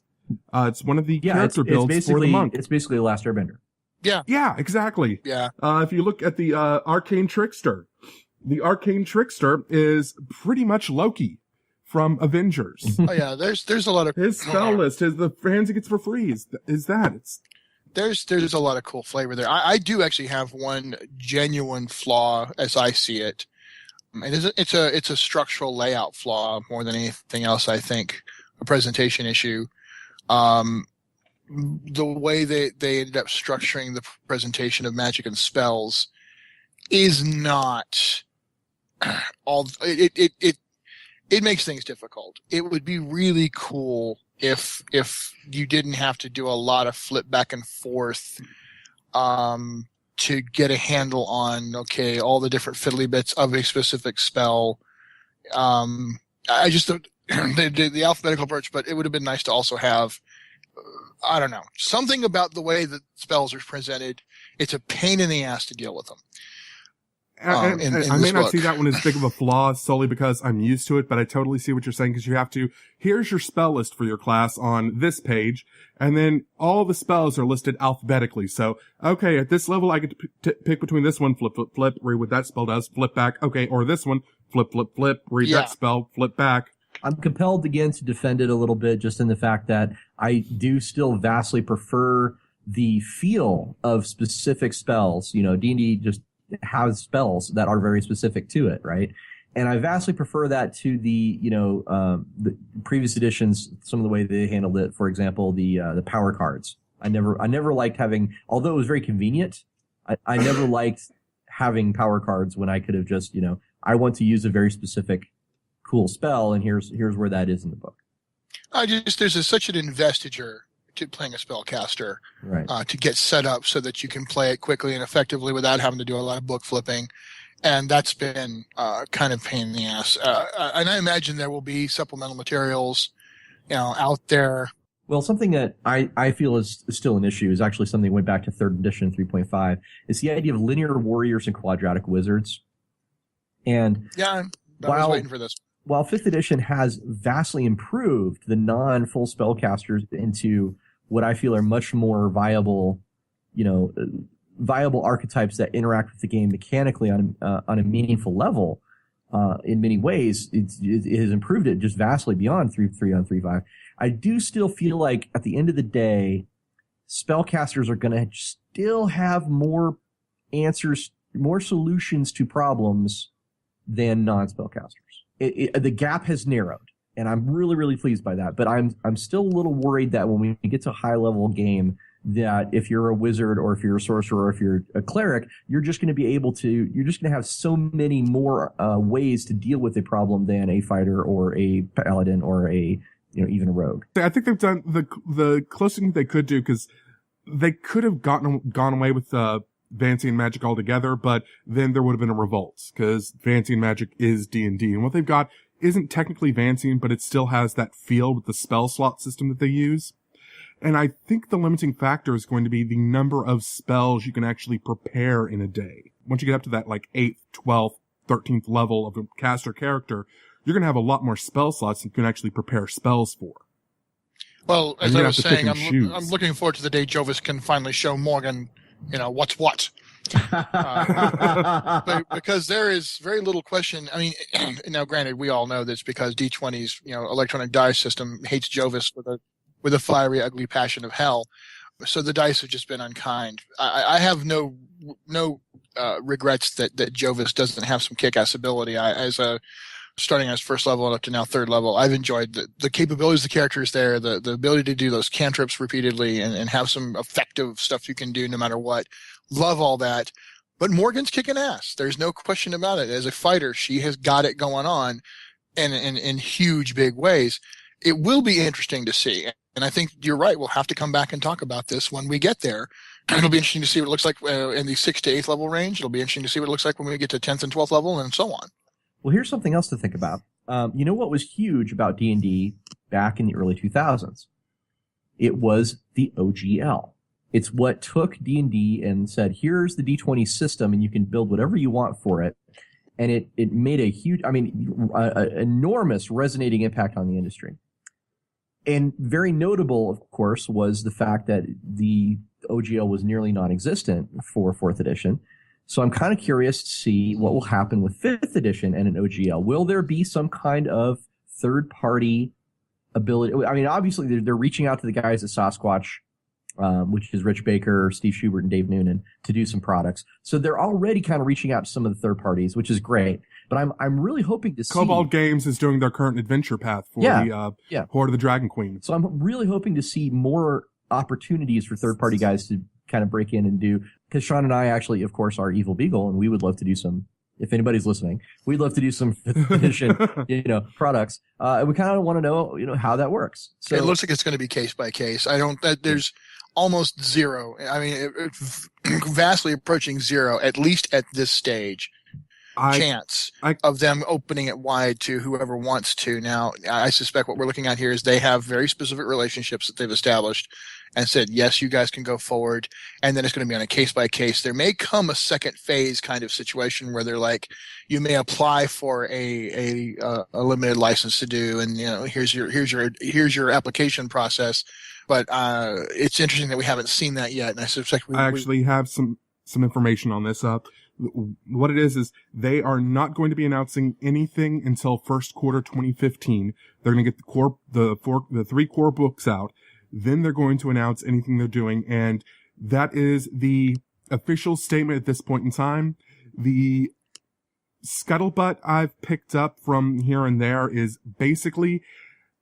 It's one of the character builds for the monk. It's basically the Last Airbender. Yeah. Yeah, exactly. Yeah. If you look at the Arcane Trickster, the Arcane Trickster is pretty much Loki from Avengers. Oh yeah, there's a lot of his spell list, the hands he gets for free is that. There's a lot of cool flavor there. I do actually have one genuine flaw as I see it. It's a structural layout flaw more than anything else, I think. A presentation issue. The way they ended up structuring the presentation of magic and spells is not all it makes things difficult. It would be really cool if you didn't have to do a lot of flip back and forth to get a handle on all the different fiddly bits of a specific spell. I just the alphabetical approach, but it would have been nice to also have I don't know, something about the way that spells are presented. It's a pain in the ass to deal with them. I may not see that one as big of a flaw solely because I'm used to it, but I totally see what you're saying, because you have to, here's your spell list for your class on this page, and then all the spells are listed alphabetically. So, okay, at this level I get to pick between this one, flip, flip, flip, read what that spell does, flip back, okay, or this one, flip, flip, flip, read that spell, flip back. I'm compelled again to defend it a little bit, just in the fact that I do still vastly prefer the feel of specific spells. You know, D&D just has spells that are very specific to it, right? And I vastly prefer that to the previous editions, some of the way they handled it. For example, the power cards. I never liked having, although it was very convenient, I never liked having power cards when I could have just, I want to use a very specific cool spell, and here's where that is in the book. There's such an investiture to playing a spellcaster, right? To get set up so that you can play it quickly and effectively without having to do a lot of book flipping, and that's been kind of pain in the ass. And I imagine there will be supplemental materials, out there. Well, something that I feel is still an issue is actually something that went back to 3rd edition 3.5. It's the idea of linear warriors and quadratic wizards. And yeah, I was waiting for this. While 5th edition has vastly improved the non-full spellcasters into what I feel are much more viable archetypes that interact with the game mechanically on a meaningful level, in many ways, it has improved it just vastly beyond 3 on 3.5. I do still feel like at the end of the day, spellcasters are going to still have more answers, more solutions to problems than non-spellcasters. The gap has narrowed, and I'm really, really pleased by that. But I'm still a little worried that when we get to a high-level game, that if you're a wizard or if you're a sorcerer or if you're a cleric, you're just going to have so many more ways to deal with a problem than a fighter or a paladin or even a rogue. I think they've done the closest thing they could do, because they could have gone away with Fantasy and Magic altogether, but then there would have been a revolt, because Fantasy and Magic is D&D, and what they've got isn't technically Vancian, but it still has that feel with the spell slot system that they use. And I think the limiting factor is going to be the number of spells you can actually prepare in a day. Once you get up to that 8th, 12th, 13th level of a caster character, you're going to have a lot more spell slots that you can actually prepare spells for. Well, as I was saying, I'm looking forward to the day Jovis can finally show Morgan, what's what. Because there is very little question. I mean, now granted, we all know this because D20's, electronic dice system hates Jovis with a fiery, ugly passion of hell. So the dice have just been unkind. I have no regrets that Jovis doesn't have some kick-ass ability. Starting as first level and up to now third level, I've enjoyed the capabilities of the characters there, the ability to do those cantrips repeatedly and have some effective stuff you can do no matter what. Love all that. But Morgan's kicking ass. There's no question about it. As a fighter, she has got it going on in huge, big ways. It will be interesting to see. And I think you're right. We'll have to come back and talk about this when we get there. It'll be interesting to see what it looks like in the 6th to 8th level range. It'll be interesting to see what it looks like when we get to 10th and 12th level and so on. Well, here's something else to think about. You know what was huge about D&D back in the early 2000s? It was the OGL. It's what took D&D and said, here's the D20 system, and you can build whatever you want for it. And it made a huge, enormous resonating impact on the industry. And very notable, of course, was the fact that the OGL was nearly non-existent for 4th edition. So I'm kind of curious to see what will happen with 5th edition and an OGL. Will there be some kind of third-party ability? I mean, obviously, they're reaching out to the guys at Sasquatch, which is Rich Baker, Steve Schubert, and Dave Noonan, to do some products. So they're already kind of reaching out to some of the third parties, which is great. But I'm really hoping to see... Cobalt Games is doing their current adventure path for the Horde of the Dragon Queen. So I'm really hoping to see more opportunities for third-party guys to kind of break in and do... Because Sean and I actually, of course, are Evil Beagle, and we would love to do some... If anybody's listening, we'd love to do some 5th edition, products. And we kind of want to know, how that works. So it looks like it's going to be case by case. There's almost zero. I mean, it's vastly approaching zero, at least at this stage. Chance of them opening it wide to whoever wants to. Now, I suspect what we're looking at here is they have very specific relationships that they've established and said, yes, you guys can go forward. And then it's going to be on a case by case. There may come a second phase kind of situation where they're like, you may apply for a limited license to do, and here's your application process. But it's interesting that we haven't seen that yet. And I suspect I actually have some information on this. What it is they are not going to be announcing anything until first quarter 2015. They're going to get the 3 core books out. Then they're going to announce anything they're doing. And that is the official statement at this point in time. The scuttlebutt I've picked up from here and there is basically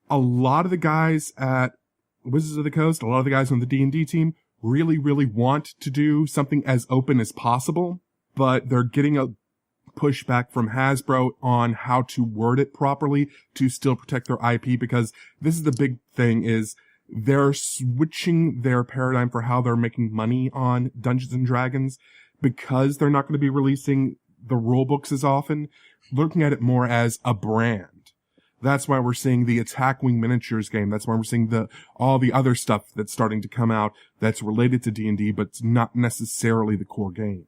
a lot of the guys at Wizards of the Coast, a lot of the guys on the D&D team really, really want to do something as open as possible. But they're getting a pushback from Hasbro on how to word it properly to still protect their IP, because this is the big thing is they're switching their paradigm for how they're making money on Dungeons and Dragons, because they're not going to be releasing the rule books as often, looking at it more as a brand. That's why we're seeing the Attack Wing Miniatures game. That's why we're seeing all the other stuff that's starting to come out that's related to D&D, but it's not necessarily the core game.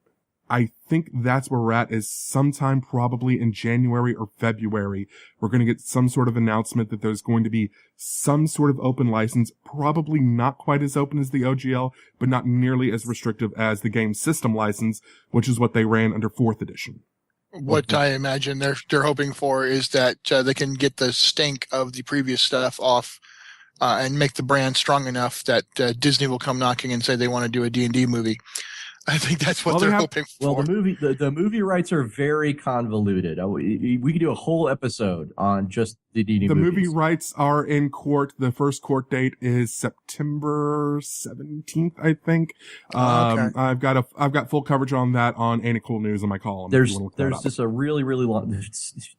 I think that's where we're at, is sometime probably in January or February, we're going to get some sort of announcement that there's going to be some sort of open license, probably not quite as open as the OGL, but not nearly as restrictive as the game system license, which is what they ran under 4th edition. What I imagine they're hoping for is that they can get the stink of the previous stuff off and make the brand strong enough that Disney will come knocking and say they want to do a D&D movie. I think that's what Well, they're they have- hoping for. Well, the movie rights are very convoluted. We could do a whole episode on just the D&D The movie movies. rights are in court. The first court date is September 17th, I think. Okay. I've got full coverage on that on Ain't It Cool News in my column. if There's you wanna look that up. just a really long.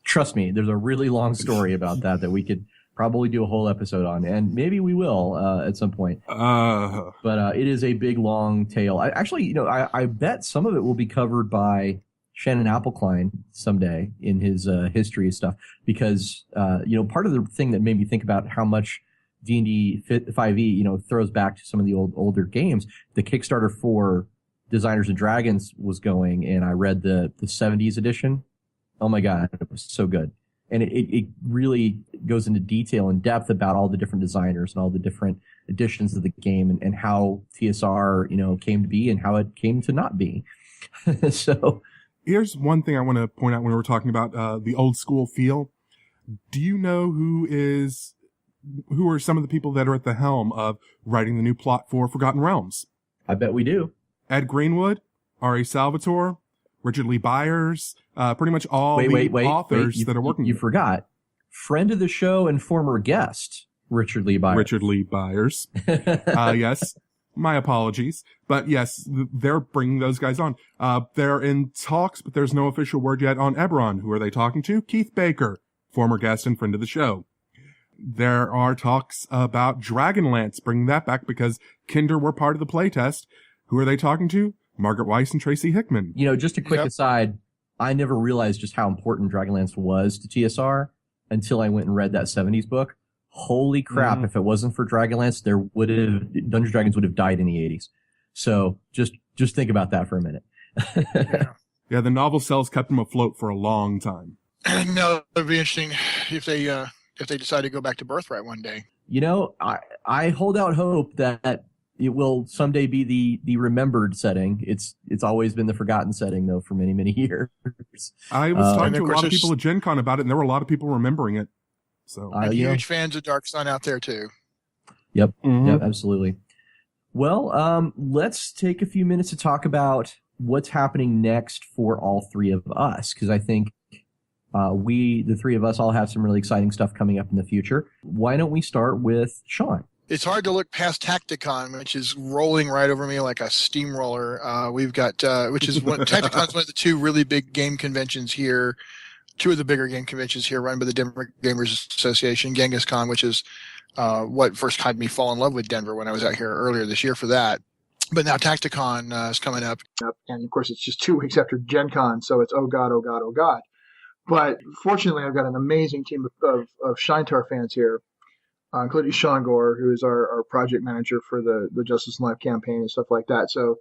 Trust me, there's a really long story about that we could probably do a whole episode on, and maybe we will at some point. But it is a big long tale. I bet some of it will be covered by Shannon Appelkline someday in his history stuff, because part of the thing that made me think about how much D&D 5e throws back to some of the older games. The Kickstarter for Designers and Dragons was going, and I read the 70s edition. Oh my god, it was so good. And it really goes into detail and depth about all the different designers and all the different editions of the game, and how TSR, came to be and how it came to not be. So Here's one thing I want to point out when we're talking about the old school feel. Do you know who are some of the people that are at the helm of writing the new plot for Forgotten Realms? I bet we do. Ed Greenwood, R.A. Salvatore, Richard Lee Byers, pretty much all authors that are working. You forgot. Friend of the show and former guest, Richard Lee Byers. Richard Lee Byers. Yes. My apologies. But yes, they're bringing those guys on. They're in talks, but there's no official word yet on Eberron. Who are they talking to? Keith Baker, former guest and friend of the show. There are talks about Dragonlance, bringing that back because Kinder were part of the playtest. Who are they talking to? Margaret Weiss and Tracy Hickman. Just a quick aside, I never realized just how important Dragonlance was to TSR until I went and read that 70s book. Holy crap, if it wasn't for Dragonlance, Dungeons & Dragons would have died in the 80s. So just think about that for a minute. Yeah, the novel sales kept them afloat for a long time. No, it'd be interesting if they decide to go back to Birthright one day. I hold out hope that it will someday be the remembered setting. It's always been the forgotten setting, though, for many, many years. I was talking to a of course lot of people at Gen Con about it, and there were a lot of people remembering it. So huge fans of Dark Sun out there, too. Yep, Yep, absolutely. Well, let's take a few minutes to talk about what's happening next for all three of us, because I think the three of us, all have some really exciting stuff coming up in the future. Why don't we start with Sean? It's hard to look past Tacticon, which is rolling right over me like a steamroller. We've got, Tacticon's one of the two really big game conventions here, two of the bigger game conventions here run by the Denver Gamers Association, Genghis Khan, which is what first had me fall in love with Denver when I was out here earlier this year for that. But now Tacticon is coming up. And of course, it's just 2 weeks after Gen Con, so it's oh God, oh God, oh God. But fortunately, I've got an amazing team of Shinetar fans here, including Sean Gore, who is our project manager for the Justice and Life campaign and stuff like that. So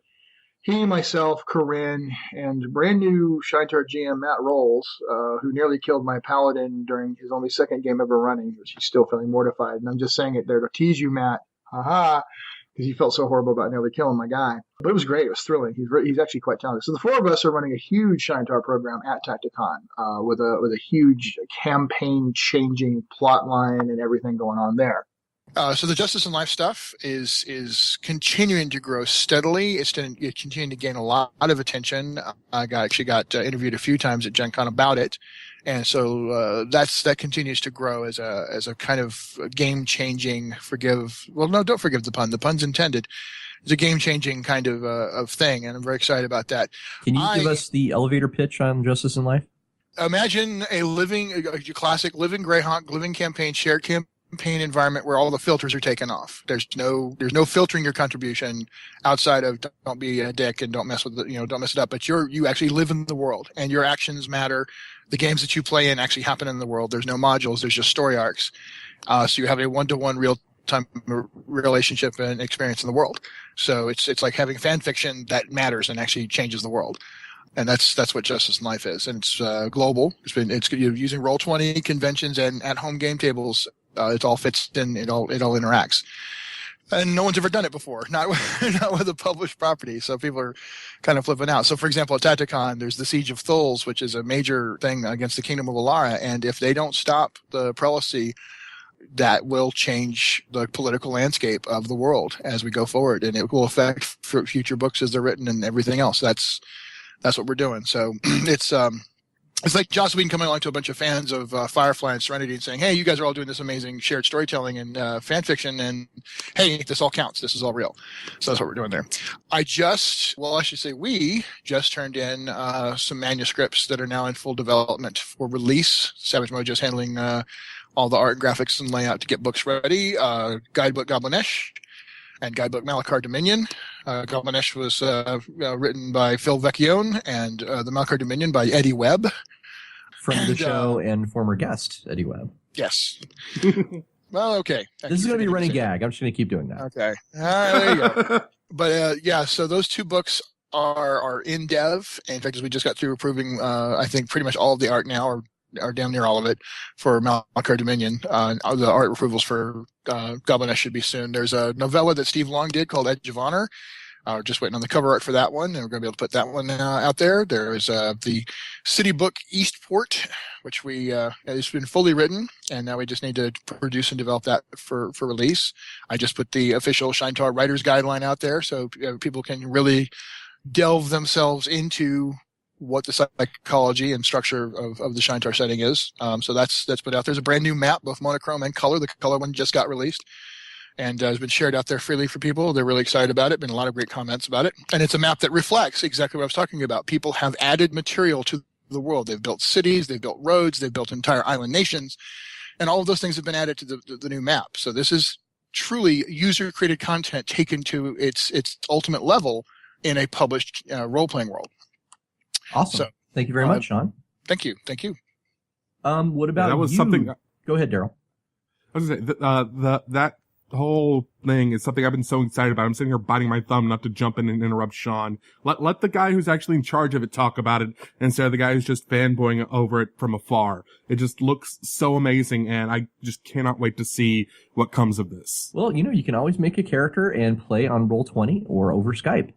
he, myself, Corinne, and brand new Shinetar GM Matt Rolls, who nearly killed my paladin during his only second game ever running, which he's still feeling mortified. And I'm just saying it there to tease you, Matt. Ha-ha. Because he felt so horrible about nearly killing my guy. But it was great. It was thrilling. He's actually quite talented. So the 4 of us are running a huge Shinetar program at Tacticon with a huge campaign-changing plot line and everything going on there. So the Justice and Life stuff is continuing to grow steadily. It's continuing to gain a lot of attention. I got interviewed a few times at Gen Con about it. And so that continues to grow as a kind of game-changing, don't forgive the pun. The pun's intended. It's a game-changing kind of thing, and I'm very excited about that. Can you give us the elevator pitch on Justice and Life? Imagine a classic living Greyhawk, living campaign, shared campaign environment where all the filters are taken off. There's no filtering your contribution outside of don't be a dick and don't mess with don't mess it up. But you actually live in the world, and your actions matter. The games that you play in actually happen in the world. There's no modules. There's just story arcs. So you have a one-to-one real-time relationship and experience in the world. So it's like having fan fiction that matters and actually changes the world. And that's what Justice and Life is. And it's global. It's using Roll20 conventions and at-home game tables. It all fits in. It all interacts. And no one's ever done it before, not with a published property. So people are kind of flipping out. So, for example, at Tacticon, there's the Siege of Thul's, which is a major thing against the Kingdom of Alara. And if they don't stop the prelacy that will change the political landscape of the world as we go forward, and it will affect future books as they're written and everything else. That's what we're doing. So it's like Joss Whedon coming along to a bunch of fans of Firefly and Serenity and saying, hey, you guys are all doing this amazing shared storytelling and fan fiction, and hey, this all counts. This is all real. So that's what we're doing there. I should say we just turned in some manuscripts that are now in full development for release. Savage Mojo's handling all the art and graphics and layout to get books ready. Guidebook Goblinesh and Guidebook Malachar Dominion. Goblinesh was written by Phil Vecchione, and the Malachar Dominion by Eddie Webb. From the show and former guest, Eddie Webb. Yes. Well, okay. This is going to be a running gag. I'm just going to keep doing that. Okay. All right, there you go. But so those two books are in dev. In fact, as we just got through approving, I think pretty much all of the art now, or damn near all of it, for Malachar Dominion. The art approvals for Goblinesh should be soon. There's a novella that Steve Long did called Edge of Honor. We're just waiting on the cover art for that one, and we're going to be able to put that one out there. There is the City Book Eastport, which it's been fully written, and now we just need to produce and develop that for release. I just put the official Shinetar Writer's Guideline out there, so people can really delve themselves into what the psychology and structure of the Shinetar setting is. So that's put out. There's a brand new map, both monochrome and color. The color one just got released and has been shared out there freely for people. They're really excited about it. Been a lot of great comments about it. And it's a map that reflects exactly what I was talking about. People have added material to the world. They've built cities, they've built roads, they've built entire island nations, and all of those things have been added to the new map. So this is truly user-created content taken to its ultimate level in a published role-playing world. Awesome. So, thank you very much, Sean. Thank you. What about that was you? Something. Go ahead, Daryl. I was going to say, that whole thing is something I've been so excited about. I'm sitting here biting my thumb not to jump in and interrupt Sean. Let the guy who's actually in charge of it talk about it instead of the guy who's just fanboying over it from afar. It just looks so amazing, and I just cannot wait to see what comes of this. Well, you can always make a character and play on Roll20 or over Skype.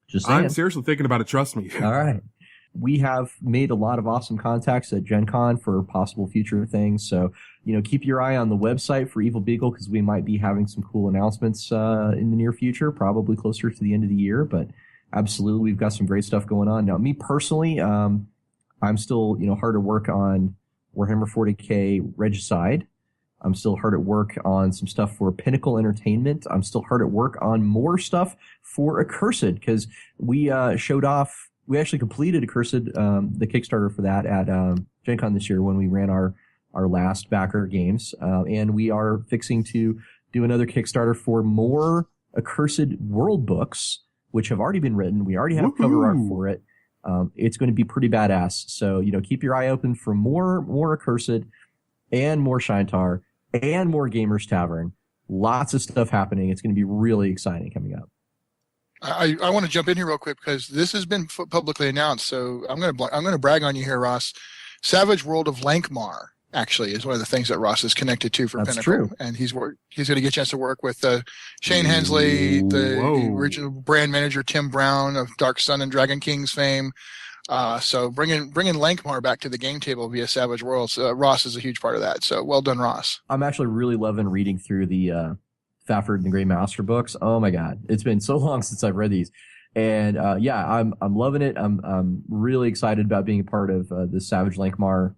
Just saying. I'm seriously thinking about it, trust me. All right. We have made a lot of awesome contacts at Gen Con for possible future things. So, keep your eye on the website for Evil Beagle, because we might be having some cool announcements in the near future, probably closer to the end of the year. But absolutely, we've got some great stuff going on. Now, me personally, I'm still, hard at work on Warhammer 40K Regicide. I'm still hard at work on some stuff for Pinnacle Entertainment. I'm still hard at work on more stuff for Accursed, because we we actually completed Accursed, the Kickstarter for that at Gen Con this year when we ran our last backer games. And we are fixing to do another Kickstarter for more Accursed world books, which have already been written. We already have cover art for it. It's going to be pretty badass. So, keep your eye open for more Accursed and more Shinetar and more Gamers Tavern. Lots of stuff happening. It's going to be really exciting coming up. I want to jump in here real quick because this has been publicly announced. So I'm going to brag on you here, Ross. Savage World of Lankmar actually is one of the things that Ross is connected to for That's Pinnacle. True. And he's going to get a chance to work with Shane Hensley, the original brand manager Tim Brown of Dark Sun and Dragon Kings fame. So bringing Lankmar back to the game table via Savage Worlds, Ross is a huge part of that. So well done, Ross. I'm actually really loving reading through the Fafford and the Grey Master books. Oh my God. It's been so long since I've read these. And I'm loving it. I'm really excited about being a part of the Savage Lankmar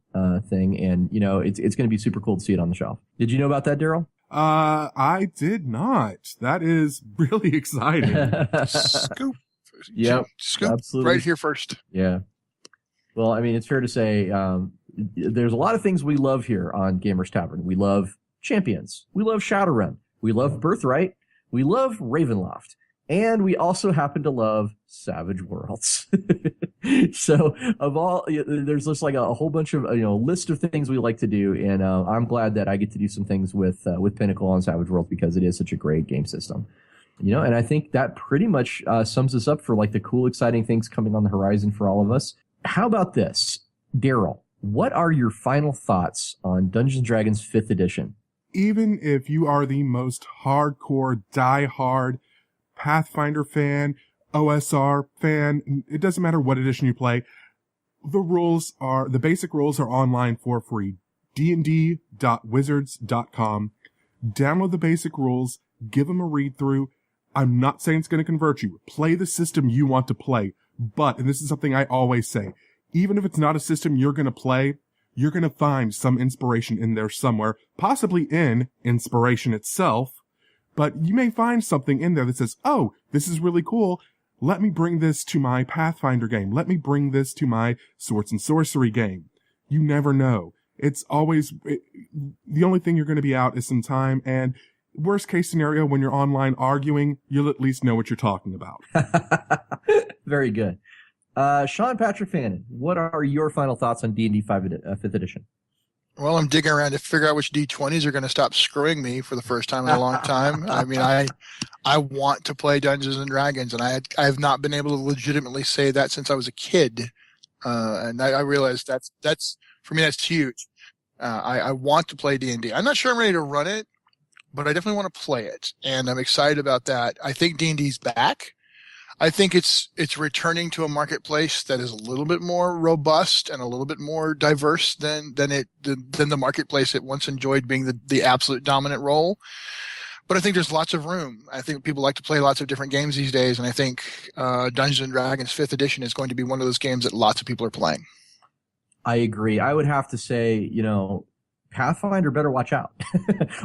thing. And it's going to be super cool to see it on the shelf. Did you know about that, Daryl? I did not. That is really exciting. Scoop. Yep. Scoop absolutely. Right here first. Yeah. Well, I mean, it's fair to say there's a lot of things we love here on Gamers Tavern. We love Champions. We love Shadowrun. We love Birthright. We love Ravenloft. And we also happen to love Savage Worlds. So there's just like a whole bunch of, list of things we like to do. And I'm glad that I get to do some things with Pinnacle on Savage Worlds because it is such a great game system. And I think that pretty much sums us up for like the cool, exciting things coming on the horizon for all of us. How about this? Daryl, what are your final thoughts on Dungeons & Dragons 5th edition? Even if you are the most hardcore, die-hard Pathfinder fan, OSR fan, it doesn't matter what edition you play, the basic rules are online for free. dnd.wizards.com. Download the basic rules, give them a read through. I'm not saying it's going to convert you. Play the system you want to play. But, and this is something I always say, even if it's not a system you're going to play, you're going to find some inspiration in there somewhere, possibly in inspiration itself, but you may find something in there that says, oh, this is really cool. Let me bring this to my Pathfinder game. Let me bring this to my Swords and Sorcery game. You never know. It's always, the only thing you're going to be out is some time, and worst case scenario, when you're online arguing, you'll at least know what you're talking about. Very good. Sean Patrick Fannon, what are your final thoughts on D&D 5th edition? Well, I'm digging around to figure out which D20s are going to stop screwing me for the first time in a long time. I mean, I want to play Dungeons and Dragons, and I have not been able to legitimately say that since I was a kid. And I realized that's for me, that's huge. I want to play D&D. I'm not sure I'm ready to run it, but I definitely want to play it, and I'm excited about that. I think D&D's back. I think it's returning to a marketplace that is a little bit more robust and a little bit more diverse than the marketplace it once enjoyed being the absolute dominant role. But I think there's lots of room. I think people like to play lots of different games these days, and I think Dungeons and Dragons 5th edition is going to be one of those games that lots of people are playing. I agree. I would have to say, Pathfinder better watch out,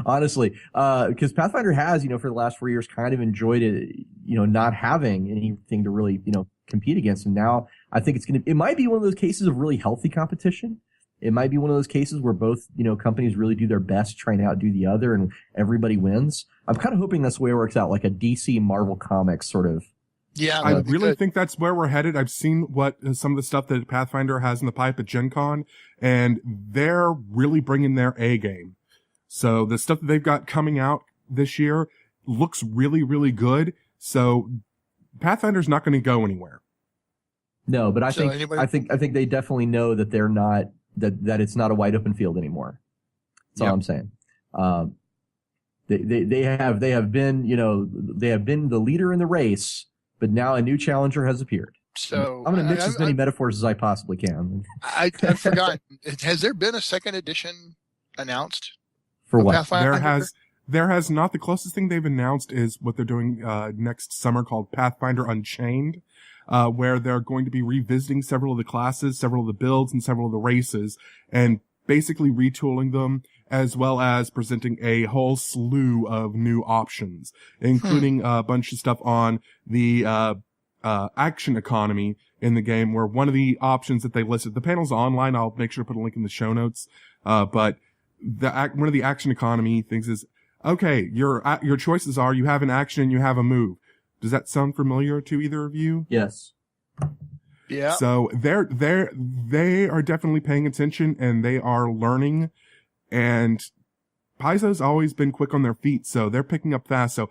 honestly, because Pathfinder has, for the last 4 years kind of enjoyed it, not having anything to really, compete against. And now I think it might be one of those cases of really healthy competition. It might be one of those cases where both, companies really do their best trying to outdo the other and everybody wins. I'm kind of hoping that's the way it works out, like a DC Marvel Comics sort of. Yeah, I really think that's where we're headed. I've seen what some of the stuff that Pathfinder has in the pipe at Gen Con, and they're really bringing their A game. So the stuff that they've got coming out this year looks really, really good. So Pathfinder's not going to go anywhere. No, but I think they definitely know that they're not that it's not a wide open field anymore. That's all I'm saying. They have been the leader in the race. But now a new challenger has appeared. So I'm going to mix as many metaphors as I possibly can. I forgot. Has there been a second edition announced? For what? Pathfinder? There has not. The closest thing they've announced is what they're doing next summer called Pathfinder Unchained, where they're going to be revisiting several of the classes, several of the builds, and several of the races, and basically retooling them, as well as presenting a whole slew of new options, including a bunch of stuff on the action economy in the game, where one of the options that they listed, the panel's online, I'll make sure to put a link in the show notes, but one of the action economy things is, okay, your choices are you have an action and you have a move. Does that sound familiar to either of you? Yes. Yeah. So they are definitely paying attention, and they are learning. And Paizo's always been quick on their feet, so they're picking up fast. So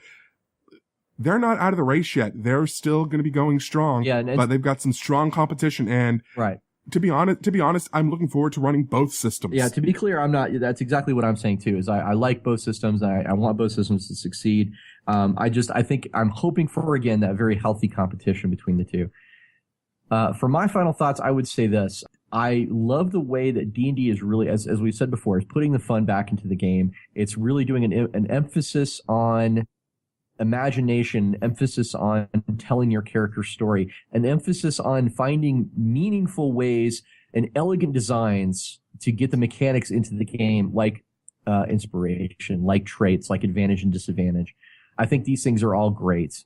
they're not out of the race yet. They're still going to be going strong. Yeah, but they've got some strong competition. And right. To be honest, I'm looking forward to running both systems. Yeah, to be clear, I'm not. That's exactly what I'm saying too. Is I like both systems. I want both systems to succeed. I think I'm hoping for again that very healthy competition between the two. For my final thoughts, I would say this. I love the way that D&D is really, as we said before, is putting the fun back into the game. It's really doing an emphasis on imagination, emphasis on telling your character story, an emphasis on finding meaningful ways and elegant designs to get the mechanics into the game, like inspiration, like traits, like advantage and disadvantage. I think these things are all great.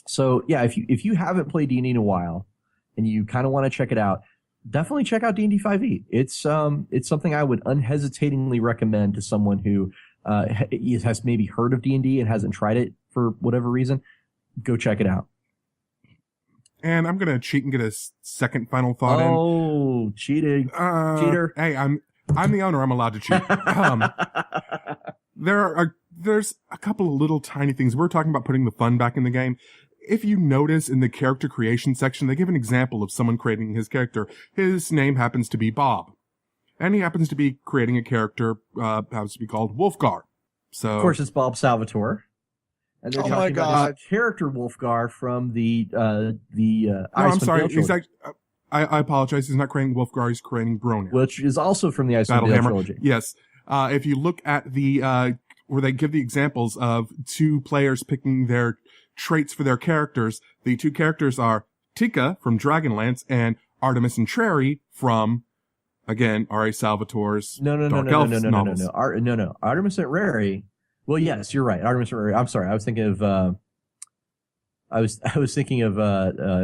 So yeah, if you haven't played D&D in a while and you kind of want to check it out, definitely check out D&D 5e. It's something I would unhesitatingly recommend to someone who has maybe heard of D&D and hasn't tried it for whatever reason. Go check it out. And I'm gonna cheat and get a second final thought in. Oh, cheating, cheater! Hey, I'm the owner. I'm allowed to cheat. There's a couple of little tiny things. We're talking about putting the fun back in the game. If you notice in the character creation section, they give an example of someone creating his character. His name happens to be Bob. And he happens to be creating a character, happens to be called Wolfgar. So, of course, it's Bob Salvatore. And they're talking about his character Wolfgar from the no, I'm sorry. I apologize. He's not creating Wolfgar. He's creating Bronir. Which is also from the Icewind Dale trilogy. Yes. If you look at the where they give the examples of two players picking their traits for their characters, the two characters are Tika from Dragonlance and Artemis and Trary from, again, R.A. Salvatore's Dark Elf novels. No. Artemis and Rary. Well, yes, you're right. Artemis and Rary. I'm sorry. I was thinking of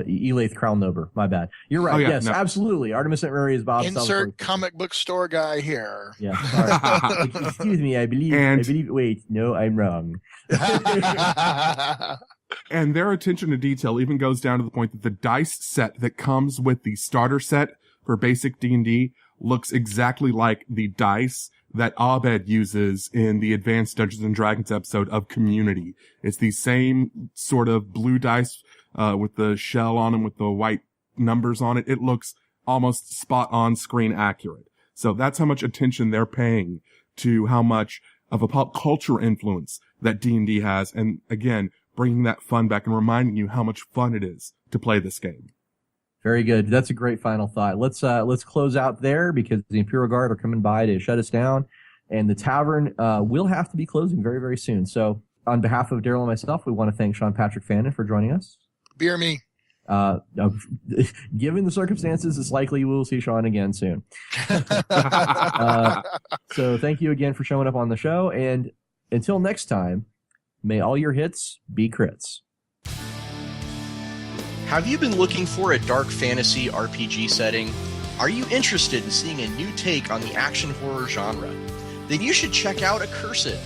Elaith Crownnober. My bad. You're right. Yes, absolutely. Artemis and Rary is Bob. Insert comic book store guy here. Yeah. Sorry. Excuse me. I believe. Wait. No, I'm wrong. And their attention to detail even goes down to the point that the dice set that comes with the starter set for basic D&D looks exactly like the dice that Abed uses in the Advanced Dungeons and Dragons episode of Community. It's the same sort of blue dice with the shell on them with the white numbers on it. It looks almost spot on screen accurate. So that's how much attention they're paying to how much of a pop culture influence that D&D has. And again, bringing that fun back and reminding you how much fun it is to play this game. Very good. That's a great final thought. Let's close out there because the Imperial Guard are coming by to shut us down, and the tavern will have to be closing very, very soon. So, on behalf of Daryl and myself, we want to thank Sean Patrick Fannon for joining us. Beer me. Given the circumstances, it's likely we will see Sean again soon. So, thank you again for showing up on the show, and until next time, may all your hits be crits. Have you been looking for a dark fantasy RPG setting? Are you interested in seeing a new take on the action horror genre? Then you should check out Accursed.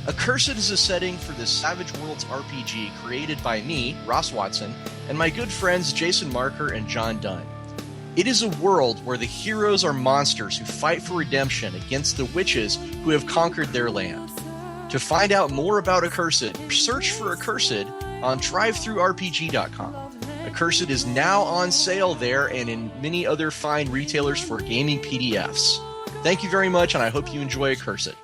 Accursed is a setting for the Savage Worlds RPG created by me, Ross Watson, and my good friends Jason Marker and John Dunn. It is a world where the heroes are monsters who fight for redemption against the witches who have conquered their land. To find out more about Accursed, search for Accursed on drivethrurpg.com. Accursed is now on sale there and in many other fine retailers for gaming PDFs. Thank you very much, and I hope you enjoy Accursed.